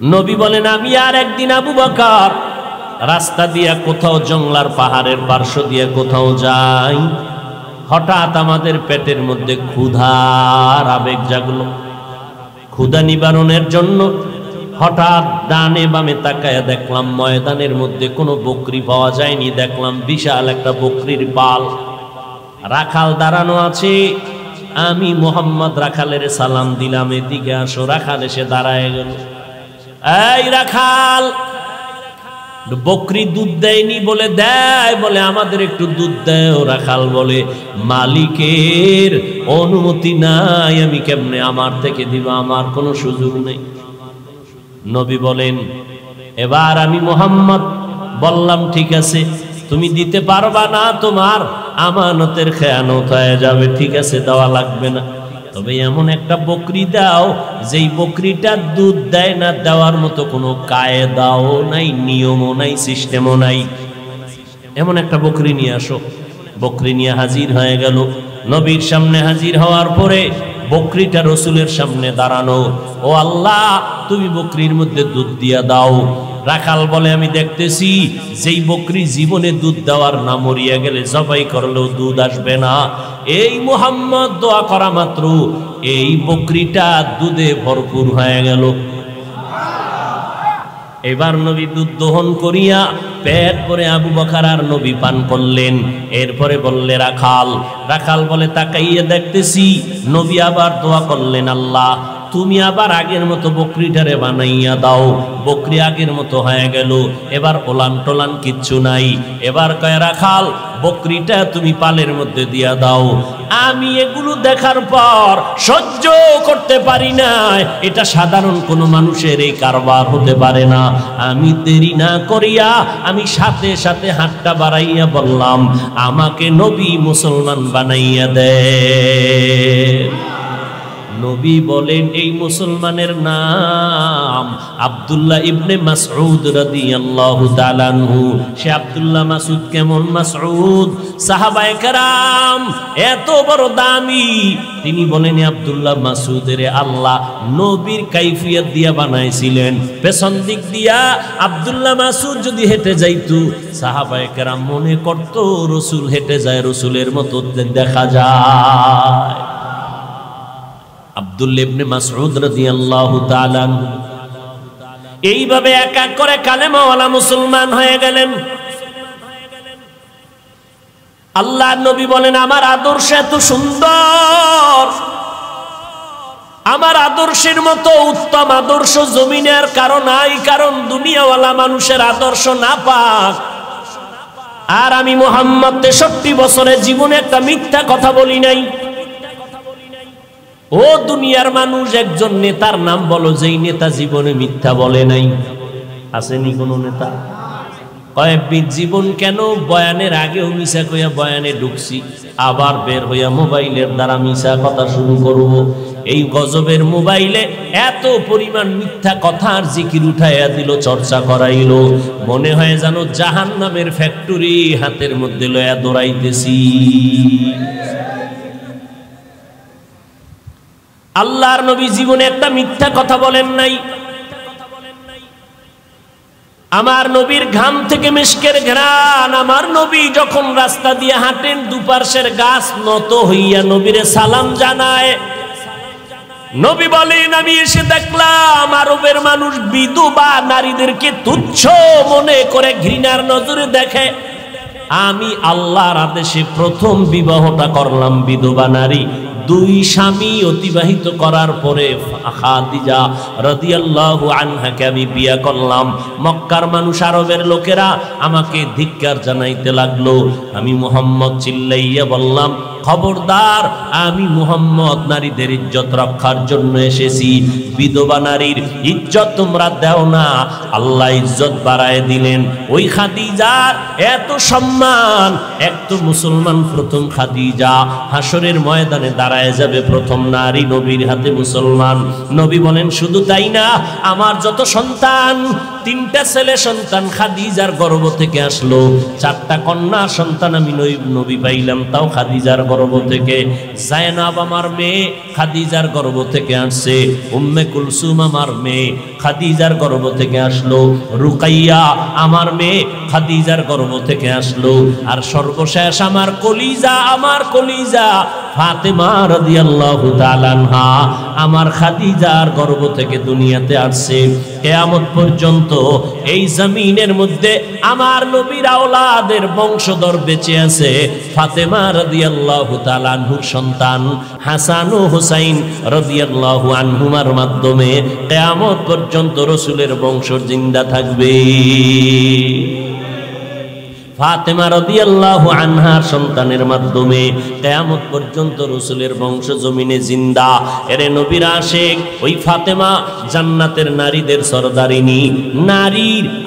নবী বলেন আমি আর একদিন আবু বকর রাস্তা দিয়া কোথাও জঙ্গলার পাহাড়ের পার্শ্ব দিয়ে কোথাও যাই, হঠাৎ আমাদের পেটের মধ্যে ক্ষুধার আবেগ জাগলো। ক্ষুধা নিবারণের জন্য হঠাৎ ডানে বামে তাকায়া দেখলাম ময়দানের মধ্যে কোনো বকরি পাওয়া যায়নি। দেখলাম বিশাল একটা বকরির পাল, রাখাল দাঁড়ানো আছে। আমি মোহাম্মদ রাখালের সালাম দিলাম, এদিকে আসো। রাখাল এসে দাঁড়ায় গেল। এই রাখাল, বকরি দুধ দেয়নি বলে দেয়, বলে আমাদের একটু দুধ দেয়। রাখাল বলে মালিকের অনুমতি নাই, আমি কেমনে আমার থেকে দিব, আমার কোনো সুযোগ নেই। নবী বলেন এবার আমি মোহাম্মদ বললাম ঠিক আছে, তুমি দিতে পারবা না, তোমার আমানতের খেয়ানত হয়ে যাবে, ঠিক আছে দেওয়া লাগবে না। তবে এমন একটা বকরি দাও যেই বকরিটা দুধ দেয় না, দেওয়ার মতো কোনো কায়দাও নাই, নিয়মও নাই, সিস্টেমও নাই। এমন একটা বকরি নিয়ে আসো। বকরি নিয়ে হাজির হয়ে গেল। নবীর সামনে হাজির হওয়ার পরে বকরিটা রসুলের সামনে দাঁড়ানো। ও আল্লাহ, তুমি বকরির মধ্যে দুধ দিয়া দাও। রাখাল বলে আমি দেখতেছি যেই বকরি জীবনে দুধ দেওয়ার না, মরিয়া গেলে জবাই করলেও দুধ আসবে না। এই মুহাম্মদ দোয়া করা মাত্র এই বকরিটা দুধে ভরপুর হয়ে গেল। এবার নবী দুধ দহন করিয়া পেট ভরে আবু বকর আর নবী পান করলেন। এরপরে বললে রাখাল। রাখাল বলে তাকাইয়ে দেখতেছি নবী আবার দোয়া করলেন, আল্লাহ তুমি আবার আগের মতো বকরিটারে বানাইয়া দাও। বকরি আগের মতো হয়ে গেল, এবার ওলান টোলান কিচ্ছু নাই। এবার কয় রাখাল, বকরিটা তুমি পালের মধ্যে দিয়া দাও। আমি এগুলো দেখার পর সহ্য করতে পারি না, এটা সাধারণ কোনো মানুষের এই কারবার হতে পারে না। আমি দেরি না করিয়া আমি সাথে সাথে হাতটা বাড়াইয়া বললাম, আমাকে নবী মুসলমান বানাইয়া দেয়। নবী বলেন এই মুসলমানের নাম আব্দুল্লাহ ইবনে মাসউদ রাদিয়াল্লাহু তাআলা আনহু। সে আব্দুল্লাহ মাসউদ কেমন? মাসউদ সাহাবায়ে কেরাম এত বড় দামি। তিনি বলেন আব্দুল্লাহ মাসউদের আল্লাহ নবীর কাইফিয়ত দিয়া বানাইছিলেন। পেছন দিক দিয়া আব্দুল্লাহ মাসউদ যদি হেঁটে যাইতো, সাহাবায়ে কেরাম মনে করত রাসূল হেঁটে যায়, রাসূলের মতো দেখা যায়। আব্দুল্লাহ ইবনে মাসউদ রাদিয়াল্লাহু তাআলা এইভাবে এক এক করে কালেমাওয়ালা মুসলমান হয়ে গেলেন। আল্লাহর নবী বলেন আমার আদর্শ এত সুন্দর, আমার আদর্শের মতো উত্তম আদর্শ জমিনে আর কারো নাই, কারণ দুনিয়াওয়ালা মানুষের আদর্শ নাপাক। আর আমি মুহাম্মদ 63 বছরের জীবনে একটা মিথ্যা কথা বলি নাই। ও দুনিয়ার মানুষ, একজন নেতার নাম বলো যেই নেতা জীবনে মিথ্যা বলে নাই। আসেনি কোন নেতা? কয়েকবিদ জীবন কেন বয়ানের আগেও মিশা কইয়া বয়ানে ঢুকছি, আবার বের হইয়া মোবাইলের দ্বারা মিশা কথা শুরু করব। এই গজবের মোবাইলে এত পরিমাণ মিথ্যা কথার জিকির উঠাইয়া দিল, চর্চা করাইল, মনে হয় যেন জাহান্নামের ফ্যাক্টরি হাতের মধ্যে লয়া দৌড়াইতেছি। আল্লাহর নবী জীবনে একটা মিথ্যা কথা বলেন নাই। আমার নবীর ঘাম থেকে মিশকের ঘ্রাণ। আমার নবী যখন রাস্তা দিয়ে হাঁটেন, দুপার্শ্বের গাছ নত হইয়া নবীরে সালাম জানায়। নবী বলেন আমি এসে দেখলাম আরবের মানুষ বিধবা নারীদেরকে তুচ্ছ মনে করে ঘৃণার নজরে দেখে। আমি আল্লাহর আদেশে প্রথম বিবাহটা করলাম বিধবা নারী। 2 স্বামী অতিবাহিত করার পরে খাদিজা রাদিয়াল্লাহু আনহাকে আমি বিয়ে করলাম। মক্কার মানুষ, আরবের লোকেরা আমাকে ধিক্কার জানাইতে লাগলো। আমি মুহাম্মদ চিল্লাইয়া বললাম, খবরদার, আমি মুহাম্মদ নারীদের ইজ্জত রক্ষার জন্য এসেছি। বিধবা নারীর ইজ্জত তোমরা দাও না, আল্লাহ ইজ্জত বাড়ায় দিলেন। ওই খাদিজার এত সম্মান, এক তো মুসলমান প্রথম খাদিজা, হাসরের ময়দানে দাঁড়ায় যাবে প্রথম নারী নবীর হাতে মুসলমান। নবী বলেন শুধু তাই না, আমার যত সন্তান, 3টা ছেলে সন্তান খাদিজার গর্ভ থেকে আসলো। 4টা কন্যা সন্তান আমি নবী পাইলাম, তাও খাদিজার গর্ভ থেকে। জায়নাব আমার মেয়ে খাদিজার গর্ভ থেকে আসছে। উম্মে কুলসুম আমার মেয়ে খাদিজার গর্ভ থেকে আসলো, রুকাইয়া আমার মেয়ে খাদিজার গর্ভ থেকে আসলো, আর সর্বশেষ আমার কলিজা ফাতেমা রাদিয়াল্লাহু তাআলা আনহা আমার খাদিজার গর্ভ থেকে দুনিয়াতে আসছে। কিয়ামত পর্যন্ত এই জমিনের মধ্যে আমার নবীর আওলাদের বংশধর বেঁচে আছে। ফাতেমা রাদিয়াল্লাহু তাআলা আনহুর সন্তান হাসান ও হুসাইন রাদিয়াল্লাহু আনহুমার মাধ্যমে কিয়ামত পর্যন্ত রাসূলের বংশ জিন্দা থাকবে। ফাতেমা রাদিয়াল্লাহু আনহার সন্তানের মাধ্যমে কিয়ামত পর্যন্ত রাসূলের বংশ জমিনে জিন্দা। এরে নবীর আশিক ওই ফাতেমা জান্নাতের নারীদের সরদারিনী,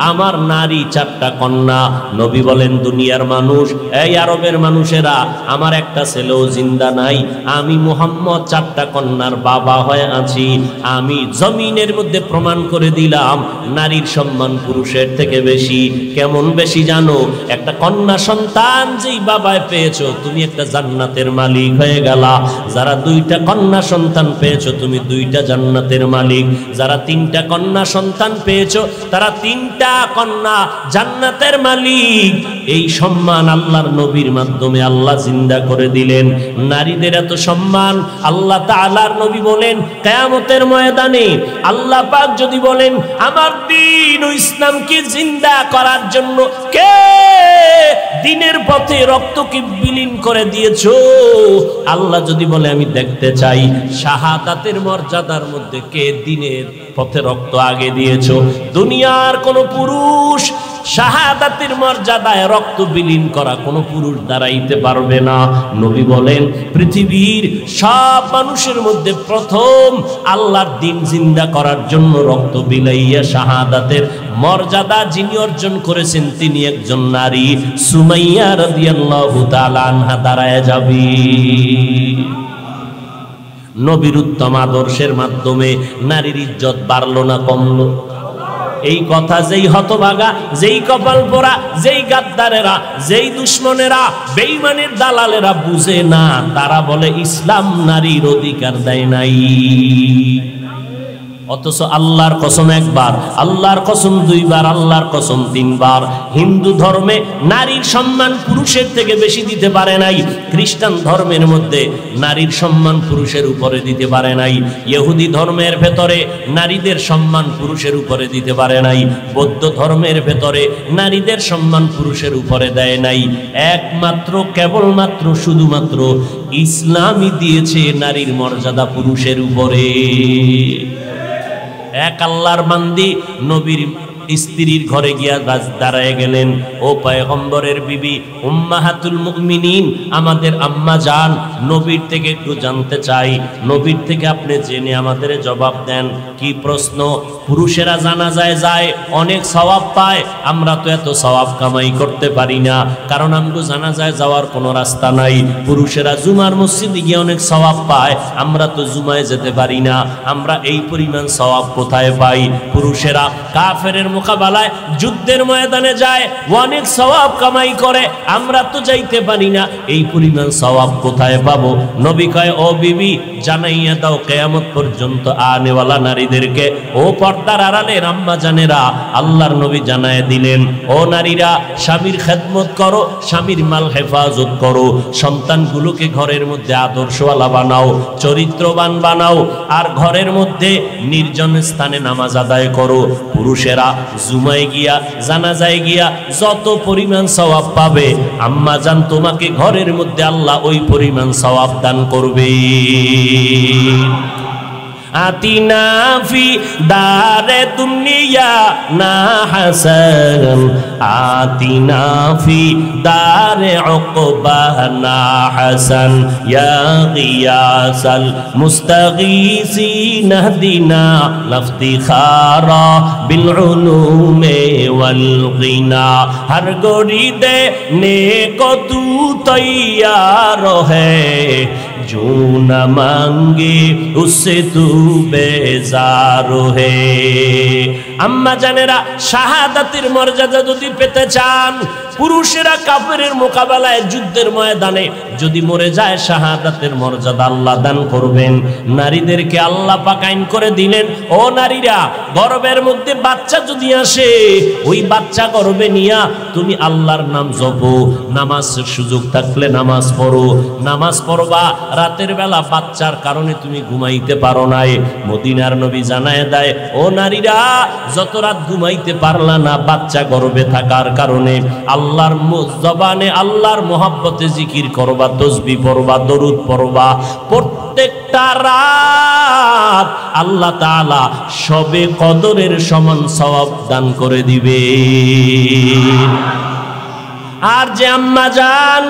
আমার নারী 4টা কন্যা। নবী বলেন, দুনিয়ার মানুষ, এই আরবের মানুষেরা, আমার একটা ছেলেও জিন্দা নাই, আমি মুহাম্মদ 4টা কন্যার বাবা হয়ে আছি। আমি জমিনের মধ্যে প্রমাণ করে দিলাম নারীর সম্মান পুরুষের থেকে বেশি। কেমন বেশি জানো? একটা কন্যা সন্তান যেই বাবায় পেয়েছো, তুমি একটা জান্নাতের মালিক হয়ে গেলা। যারা 2টা কন্যা সন্তান পেয়েছো, তুমি 2টা জান্নাতের মালিক। যারা 3টা কন্যা সন্তান পেয়েছো, তারা 3টা কন্যা জান্নাতের মালিক। এই সম্মান আল্লাহর নবীর মাধ্যমে আল্লাহ জিন্দা করে দিলেন। নারীদের এত সম্মান আল্লাহ তাআলার নবী বলেন, কিয়ামতের ময়দানে আল্লাহ পাক যদি বলেন আমার দ্বীন ও ইসলামকে জিন্দা করার জন্য কে দিনের পথে রক্তকে বিলীন করে দিয়েছো, আল্লাহ যদি বলে আমি দেখতে চাই শাহাদাতের মর্যাদার মধ্যে কে দিনের পথে রক্ত আগে দিয়েছো। দুনিয়ার কোন পুরুষ শাহাদাতের মর্যাদায় রক্ত বিলীন করা কোনো পুরুষ দাঁড়াইতে পারবে না। নবী বলেন, পৃথিবীর সব মানুষের মধ্যে প্রথম আল্লাহর দ্বীন জিন্দা করার জন্য রক্ত বিলাইয়া শাহাদাতের মর্যাদা যিনি অর্জন করেছেন, তিনি একজন নারী, সুমাইয়া রাদিয়াল্লাহু তাআলা আনহা দাঁড়ায় যাবে। নবীর উত্তম আদর্শের মাধ্যমে নারীর ইজ্জত বাড়লো না কমলো? এই কথা যেই হতভাগা, যেই কপাল পোড়া, যেই গাদ্দারেরা, যেই দুশ্মনেরা, বেঈমানের দালালেরা বুঝে না, তারা বলে ইসলাম নারীর অধিকার দেয় নাই। অথচ আল্লাহর কসম একবার, আল্লাহর কসম 2বার, আল্লাহর কসম 3বার, হিন্দু ধর্মে নারীর সম্মান পুরুষের থেকে বেশি দিতে পারে নাই। খ্রিস্টান ধর্মের মধ্যে নারীর সম্মান পুরুষের উপরে দিতে পারে নাই। ইহুদি ধর্মের ভেতরে নারীদের সম্মান পুরুষের উপরে দিতে পারে নাই। বৌদ্ধ ধর্মের ভেতরে নারীদের সম্মান পুরুষের উপরে দেয় নাই। একমাত্র কেবলমাত্র শুধুমাত্র ইসলামই দিয়েছে নারীর মর্যাদা পুরুষের উপরে। এক আল্লাহর বান্দি নবীর স্ত্রীর ঘরে গিয়া দাঁড়ায় গেলেন, ও পয়গম্বরের বিবি উম্মাহাতুল মুমিনিন, আমাদের আম্মা জান, নবীর থেকে একটু জানতে চাই, নবীর থেকে আপনি জেনে আমাদের জবাব দেন। কি প্রশ্ন? পুরুষেরা জানাজায় যায়, অনেক সওয়াব পায়, আমরা তো এত সওয়াব কামাই করতে পারি না, কারণ আমগো জানাজায় যাওয়ার কোনো রাস্তা নাই। পুরুষেরা জুমার মসজিদে গিয়ে অনেক সওয়াব পায়, আমরা তো জুমায় যেতে পারি না, আমরা এই পরিমাণ সওয়াব কোথায় পাই? পুরুষেরা কাফেরের মোকাবেলায় যুদ্ধের ময়দানে যায়, অনেক সওয়াব কামাই করে, আমরা তো যাইতে পারি না, এই পরিমাণ সওয়াব কোথায় পাবো? নবী কয়, ও বিবি জানাইয়া দাও কিয়ামত পর্যন্ত আনেওয়ালা নারীদেরকে, ও পর্দার আড়ালের আম্মা জানেরা, আল্লাহর নবী জানায় দিলেন, ও নারীরা স্বামীর খেদমত করো, স্বামীর মাল হেফাজত করো, সন্তানগুলোকে ঘরের মধ্যে আদর্শওয়ালা বানাও, চরিত্রবান বানাও, আর ঘরের মধ্যে নির্জন স্থানে নামাজ আদায় করো। পুরুষেরা জুমায় গিয়া, জানাজায় গিয়া যত পরিমাণ সওয়াব পাবে, আম্মা জান তোমাকে ঘরের মধ্যে আল্লাহ ওই পরিমাণ সওয়াব দান করবে। আতিনা ফি দারে দুনিয়া না হাসান, আতিনা ফি দারে উকবা না হাসান, ইয়া গিয়াসাল মুস্তাগীসিন হদিনা লফতিখারা বিল উলুমে ওয়াল গিনা, হর গড়ি দে নেকো তু তৈয়ার হ্যায়, जो न मांगे उससे तू बेजार है। আম্মা জানেরা শাহাদাতের মর্যাদা যদি পেতে চান, পুরুষেরা কাফেরের মোকাবেলায় যুদ্ধের ময়দানে যদি মরে যায় শাহাদাতের মর্যাদা আল্লাহ দান করবেন। নারীদেরকে আল্লাহ পাক আইন করে দিলেন, ও নারীরা গর্ভের মধ্যে বাচ্চা যদি আসে ওই বাচ্চা গর্ভে নিয়া তুমি আল্লাহর নাম জপো, নামাজের সুযোগ থাকলে নামাজ পড়ো, নামাজ পড়বা। রাতের বেলা বাচ্চার কারণে তুমি ঘুমাইতে পারো নাই, মদিনার নবী জানায় দেয়, ও নারীরা যত রাত ঘুমাইতে পারলা না বাচ্চা গর্ভে থাকার কারণে আল্লাহর জবানে আল্লাহর মহব্বতে জিকির করবা, তসবিহ পড়বা, দরুদ পড়বা। প্রত্যেকটা রাত আল্লাহ তাআলা সবে কদরের সমান সওয়াব দান করে দিবে। আর যে আম্মা জান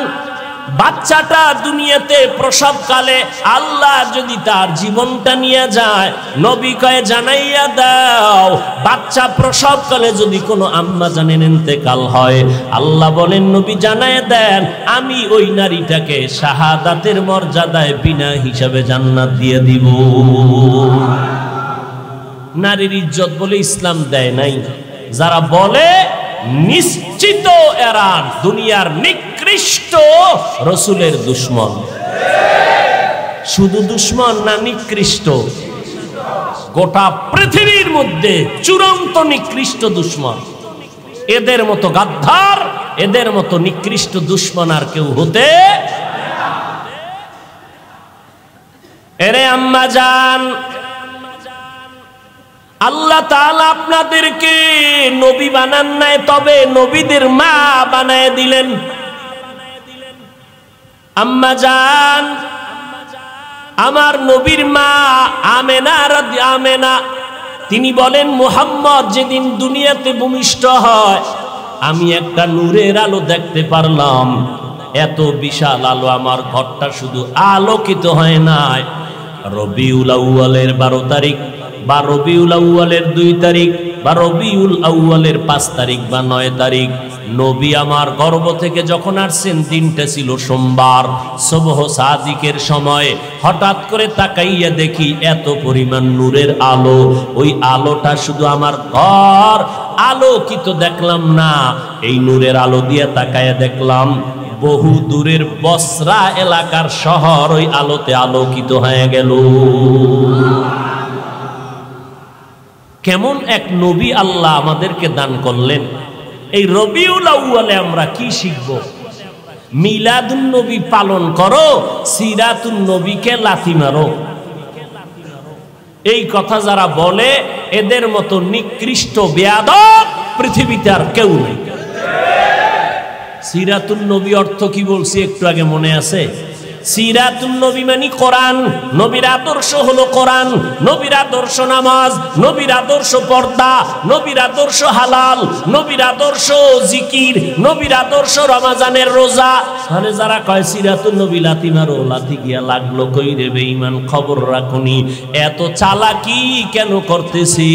বাচ্চাটা দুনিয়াতে প্রসবকালে আল্লাহ যদি তার জীবনটা নিয়ে যায়, নবী কয়ে জানাইয়া দাও বাচ্চা প্রসবকালে যদি কোনো আম্মা জানেন ইন্তেকাল হয়, আল্লাহ বলেন নবী জানায় দেন আমি ওই নারীটাকে শাহাদাতের মর্যাদায় বিনা হিসাবে জান্নাত দিয়ে দিব। নারীর ইজ্জত বলে ইসলাম দেয় নাই, যারা বলে নিশ্চিত এরা দুনিয়ার নিকৃষ্ট রসুলের দুশ্মন। শুধু দুশ্মন না, নিকৃষ্ট, গোটা পৃথিবীর মধ্যে চূড়ান্ত নিকৃষ্ট দুশ্মন। এদের মতো গাদ্দার, এদের মতো নিকৃষ্ট দুশ্মন আর কেউ হতে। এরে আম্মা জান, আল্লাহ তাআলা আপনাদেরকে নবী বানান নাই, তবে নবীদের মা বানায় দিলেন। আম্মা জান, আমার নবীর মা আমেনা, তিনি বলেন মুহাম্মদ যেদিন দুনিয়াতে ভূমিষ্ঠ হয় আমি একটা নূরের আলো দেখতে পারলাম। এত বিশাল আলো, আমার ঘরটা শুধু আলোকিত হয় নাই। রবিউল আউয়ালের 12 তারিখ বা রবিউল আউয়ালের 2 তারিখ বা রবিউল আউয়ালের 5 তারিখ বা 9 তারিখ নবী আমার গর্ভ থেকে যখন আসছেন, দিনটা ছিল সোমবার, সুবহ সাদিকের সময়। হঠাৎ করে তাকাইয়া দেখি এত পরিমাণ নূরের আলো, ওই আলোটা শুধু আমার ঘর আলোকিত দেখলাম না, এই নূরের আলো দিয়ে তাকাইয়া দেখলাম বহু দূরের বসরা এলাকার শহর ওই আলোতে আলোকিত হয়ে গেল। কেমন এক নবী আল্লাহ আমাদেরকে দান করলেন। এই রবিউল আউয়ালে আমরা কি শিখব? মিলাদুন নবী পালন করো, সিরাতুন নবীকে লাথি মারো। এই কথা যারা বলে এদের মতো নিকৃষ্ট বেয়াদব পৃথিবীতে আর কেউ নেই। সিরাতুন নবী অর্থ কি বলছি একটু আগে মনে আছে? সিরাতুন নবী মানে কোরআন। নবীর আদর্শ হলো কোরআন, নবীর আদর্শ নামাজ, নবীর আদর্শ পর্দা, নবীর আদর্শ হালাল, নবীর আদর্শ জিকির, নবীর আদর্শ রমজানের রোজা। তাহলে যারা কয় সিরাতুন নবী লাথি মারো, লাথি গিয়া লাগলো কই রে বেঈমান, খবর রাখুনি। এত চালাকি কেন করতেছি?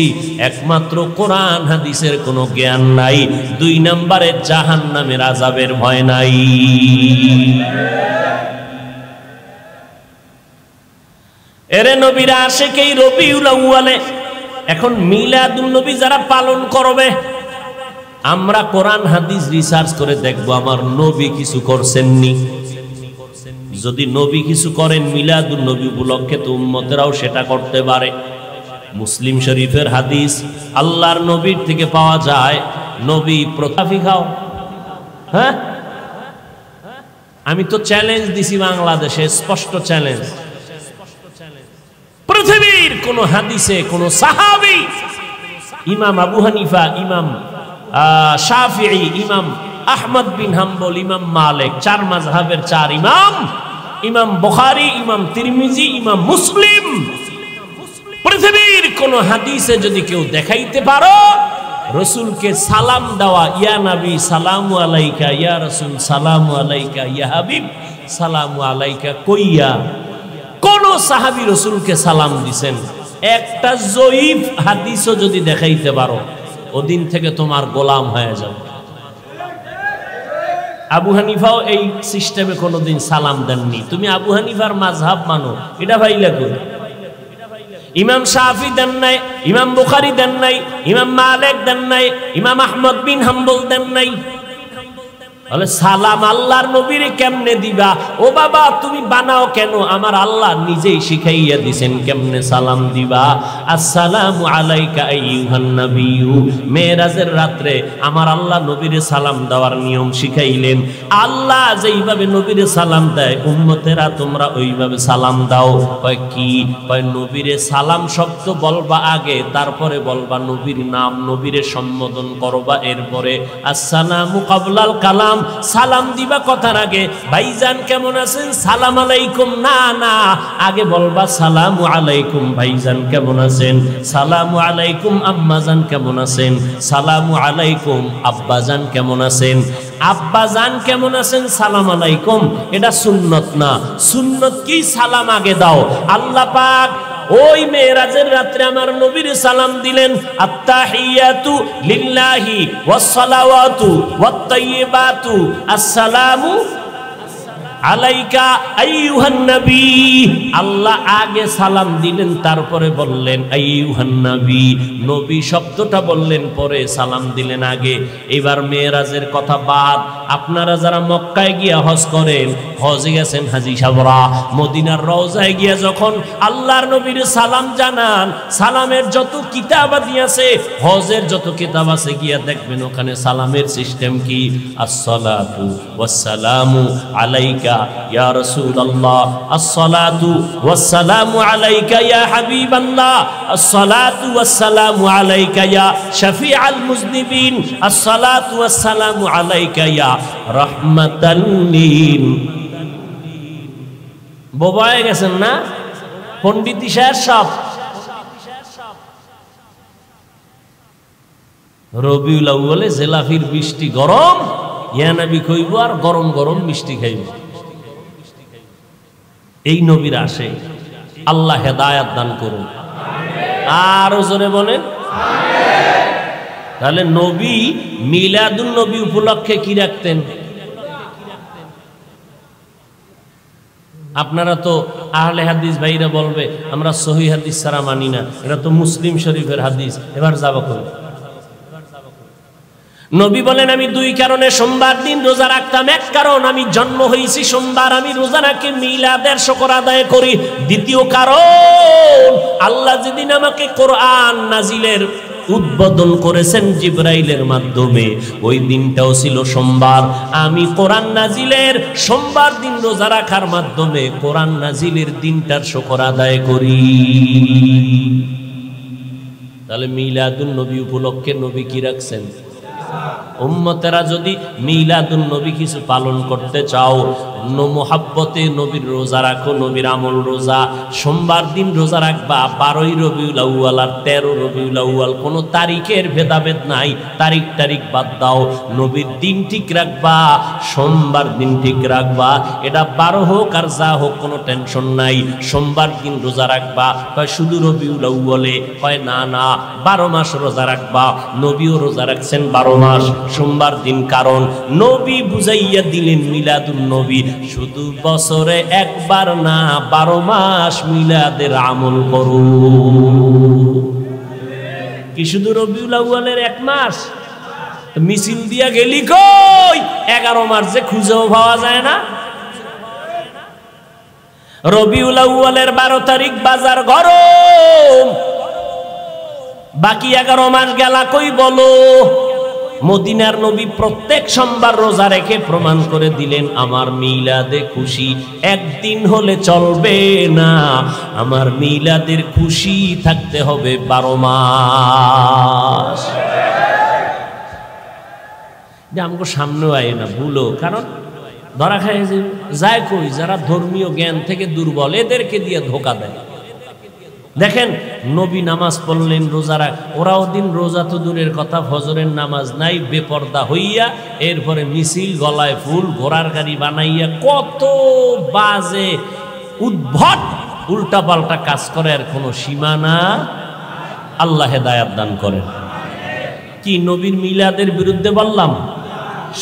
একমাত্র কোরআন হাদিসের কোনো জ্ঞান নাই, 2 নম্বরে জাহান্নামের আযাবের ভয় নাই। এরে নবীরা আশিকেই রবিউল আউয়ালে। এখন মিলাদুন নবী যারা পালন করবে, আমরা কোরআন হাদিস রিসার্চ করে দেখব আমার নবী কিছু করছেননি। যদি নবী কিছু করেন মিলাদুন নবী উপলক্ষে, তো উম্মতেরাও সেটা করতে পারে। মুসলিম শরীফের হাদিস, আল্লাহর নবীর থেকে পাওয়া যায়, নবী প্রতাফি খাও। হ্যাঁ, আমি তো চ্যালেঞ্জ দিছি বাংলাদেশে, স্পষ্ট চ্যালেঞ্জ। পৃথিবীর কোন হাদিসে কোন সাহাবী, ইমাম আবু হানিফা, ইমাম শাফিঈ, ইমাম আহমদ বিন হাম্বল, ইমাম মালিক, 4 মাযহাবের 4 ইমাম, ইমাম বুখারী, ইমাম তিরমিজি, ইমাম মুসলিম, পৃথিবীর কোন হাদিসে যদি কেউ দেখাইতে পারো রাসূলকে সালাম দেওয়া, ইয়া নবী সালামু আলাইকা, ইয়া রাসূল সালামু আলাইকা, ইয়া হাবিব সালামু আলাইকা কইয়া কোন সাহাবী রাসূলকে সালাম দিবেন, একটা জয়ীফ হাদিসও যদি দেখাইতে পারো, ওদিন থেকে তোমার গোলাম হয়ে যাবে। আবু হানিফাও এই সিস্টেমে কোনোদিন সালাম দেননি। তুমি আবু হানিফার মাযহাব মানো, এটা ভাইলা কই? ইমাম শাফি দেন নাই, ইমাম বুখারী দেন নাই, ইমাম মালিক দেন নাই, ইমাম আহমদ বিন হাম্বল দেন নাই। বলে সালাম আল্লাহর নবীরে কেমনে দিবা? ও বাবা তুমি বানাও কেন? আমার আল্লাহ নিজেই শিখাইয়া দিছেন কেমনে সালাম দিবা। আসসালামু আলাইকা আইয়ুহান নাবিয়্যু। মেরাজের রাত্রে আমার আল্লাহ নবীরে সালাম দেওয়ার নিয়ম শিখাইলেন। আল্লাহ যেইভাবে নবীরে সালাম দেয় উম্মতেরা তোমরা ওইভাবে সালাম দাও। কয় কি? কয় নবীরে সালাম শব্দ বলবা আগে, তারপরে বলবা নবীর নাম, নবীরে সম্বোধন করবা, এরপরে আসসালামু ক্বাবলাল কালাম। সালাম দিবা কথার আগে ভাইজান কেমন আছেন সালাম আলাইকুম না, না আগে বলবা সালামু আলাইকুম ভাইজান কেমন আছেন, সালামু আলাইকুম আম্মাজান কেমন আছেন, সালামু আলাইকুম আব্বাজান কেমন আছেন। আব্বাজান কেমন আছেন সালাম আলাইকুম এটা সুন্নত না। সুন্নত কি? সালাম আগে দাও। আল্লাহ পাক ওই মেরাজের রাত্রে আমার নবীর সালাম দিলেন, আত্তাহিয়াতু লিল্লাহি ওয়াস সালাওয়াতু ওয়াত তাইয়্যিবাতু আসসালামু আলাইকা আইয়ুহান নবী। আল্লাহ আগে সালাম দিলেন, তারপরে বললেন আইয়ুহান নবী। নবী শব্দটা বললেন পরে, সালাম দিলেন আগে। এবার মেরাজের কথা বাদ। আপনারা যারা মক্কায় গিয়া হজ করেন, হজে গেছেন হাজী সাহেবরা, মদিনার রওজায় গিয়া যখন আল্লাহর নবীর সালাম জানান, সালামের যত কিতাবাদি আছে, হজের যত কিতাব আছে, গিয়া দেখবেন ওখানে সালামের সিস্টেম কি। আসসালাতু ওয়াসসালামু আলাইকা ইয়া রাসূলুল্লাহ, আসসালাতু ওয়াসসালামু আলাইকা ইয়া হাবিবাল্লাহ, আসসালাতু ওয়াসসালামু আলাইকা ইয়া শাফিআল মুজনিবিন, আসসালাতু ওয়াসসালামু আলাইকা ইয়া রাহমাতাল লিল। বোবা হয়ে গেছেন না পণ্ডিত সাহেব সব। রবিউল আউয়ালে জেলাফির বৃষ্টি গরম, ইয়া নবী কইব আর গরম গরম মিষ্টি খাইব। এই নবীর আসে, আল্লাহ হেদায়াত দান করুন। আরো জোরে বলেন তাহলে নবী মিলাদুন নবী উপলক্ষে কি রাখতেন? আপনারা তো আহলে হাদিস ভাইরা বলবে আমরা সহিহ হাদিস ছাড়া মানি না, এটা তো মুসলিম শরীফের হাদিস। এবার যাবা করুন। নবী বলেন আমি দুই কারণে সোমবার দিন রোজা রাখতাম। এক কারণ আমি জন্ম হয়েছি সোমবার, আমি রোজা রাখি মিলাদের শুকর আদায় করি। দ্বিতীয় কারণ আল্লাহ যেদিন আমাকে কোরআন নাজিলের উদ্বোধন করেছেন জিবরাইলের মাধ্যমে, ওই দিনটাও ছিল সোমবার। আমি কোরআন নাজিলের সোমবার দিন রোজা রাখার মাধ্যমে কোরআন নাজিলের দিনটার শুকর আদায় করি। তাহলে মিলাদুন নবী উপলক্ষে নবী কি রাখছেন? উম্মতেরা যদি মিলাদুন নবী কিছু পালন করতে চাও, মোহাব্বতে নবীর রোজা রাখো, নবীর আমল রোজা। সোমবার দিন রোজা রাখবা, 12ই রবিউল আউয়াল আর 13 রবিউল আউয়াল, কোনো তারিখের ভেদাভেদ নাই, তারিখ বাদ দাও। নবীর দিন ঠিক রাখবা, সোমবার দিন ঠিক রাখবা। এটা 12 হোক আর যা হোক কোনো টেনশন নাই। সোমবার দিন রোজা রাখবা, কয় শুধু রবিউল আউয়ালে, কয় না না 12 মাস রোজা রাখবা। নবীও রোজা রাখছেন 12 মাস সোমবার দিন, কারণ নবী বুঝাইয়া দিলেন মিলাদুন নবী শুধু বছরে একবার না, 12 মাস মিলাদের আমল করো। কি শুধু রবিউল আউয়ালের 1 মাস মিছিল দিয়া গেলি কই? 11 মাস যে খুঁজেও পাওয়া যায় না। রবিউল আউয়ালের 12 তারিখ বাজার গরম, বাকি 11 মাস গেলা কই বলো? মদিনার নবী প্রত্যেক সোমবার রোজা রেখে প্রমাণ করে দিলেন আমার মিলাদে খুশি একদিন হলে চলবে না, আমার মিলাদের খুশি থাকতে হবে 12 মাস। আমাকে সামনে আয় না ভুলো, কারণ ধরা খায় যে যায় কই যারা ধর্মীয় জ্ঞান থেকে দুর্বল, এদেরকে দিয়ে ধোকা দেয়। দেখেন নবী নামাজ পড়লেন, রোজা রাখ, ওরা ওদিন রোজা তো দূরের কথা, ফজরের নামাজ নাই, বেপর্দা হইয়া এরপরে মিছিল, গলায় ফুল, ঘোড়ার গাড়ি বানাইয়া কত বাজে উদ্ভট উল্টা পাল্টা কাজ করে, আর কোনো সীমানা। আল্লাহ হেদায়াত দান করেন। কি নবীর মিলাদের বিরুদ্ধে বললাম?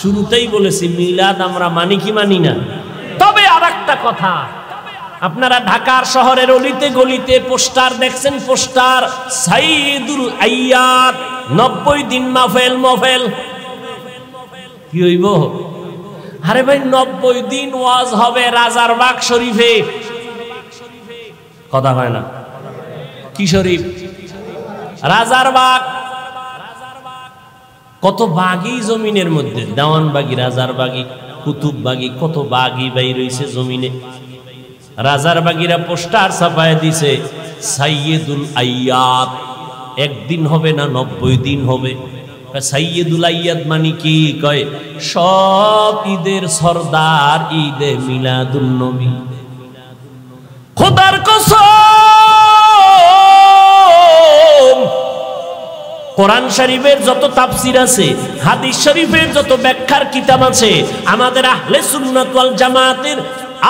শুরুতেই বলেছি মিলাদ আমরা মানি কি মানি না। তবে আর একটা কথা, আপনারা ঢাকার শহরের অলিতে গলিতে পোস্টার দেখছেন, পোস্টার সাইদুল আইয়াত 90 দিন মাহফিল। কি হইব? আরে ভাই 90 দিন ওয়াজ হবে রাজারবাগ শরীফে, কথা হয় না? কি শরীফ? রাজারবাগ। কত বাগি জমিনের মধ্যে, দেওয়ানবাগি, রাজারবাগি, কুতুববাগি, কত বাগি বাই রয়েছে জমিনে। রাজারবাগিরা পোস্টার ছাপায় দিছে সাইয়েদুল আইয়াদ, একদিন হবে না 90 দিন হবে। সাইয়েদুল আইয়াদ মানে কি? কয় সব ঈদের সরদার ঈদে মিলাদুন নবী। খোদার কসম, কোরআন শরীফের যত তাফসীর আছে, হাদিস শরীফের যত ব্যাখ্যার কিতাব আছে, আমাদের আহলে সুন্নাত ওয়াল জামাতের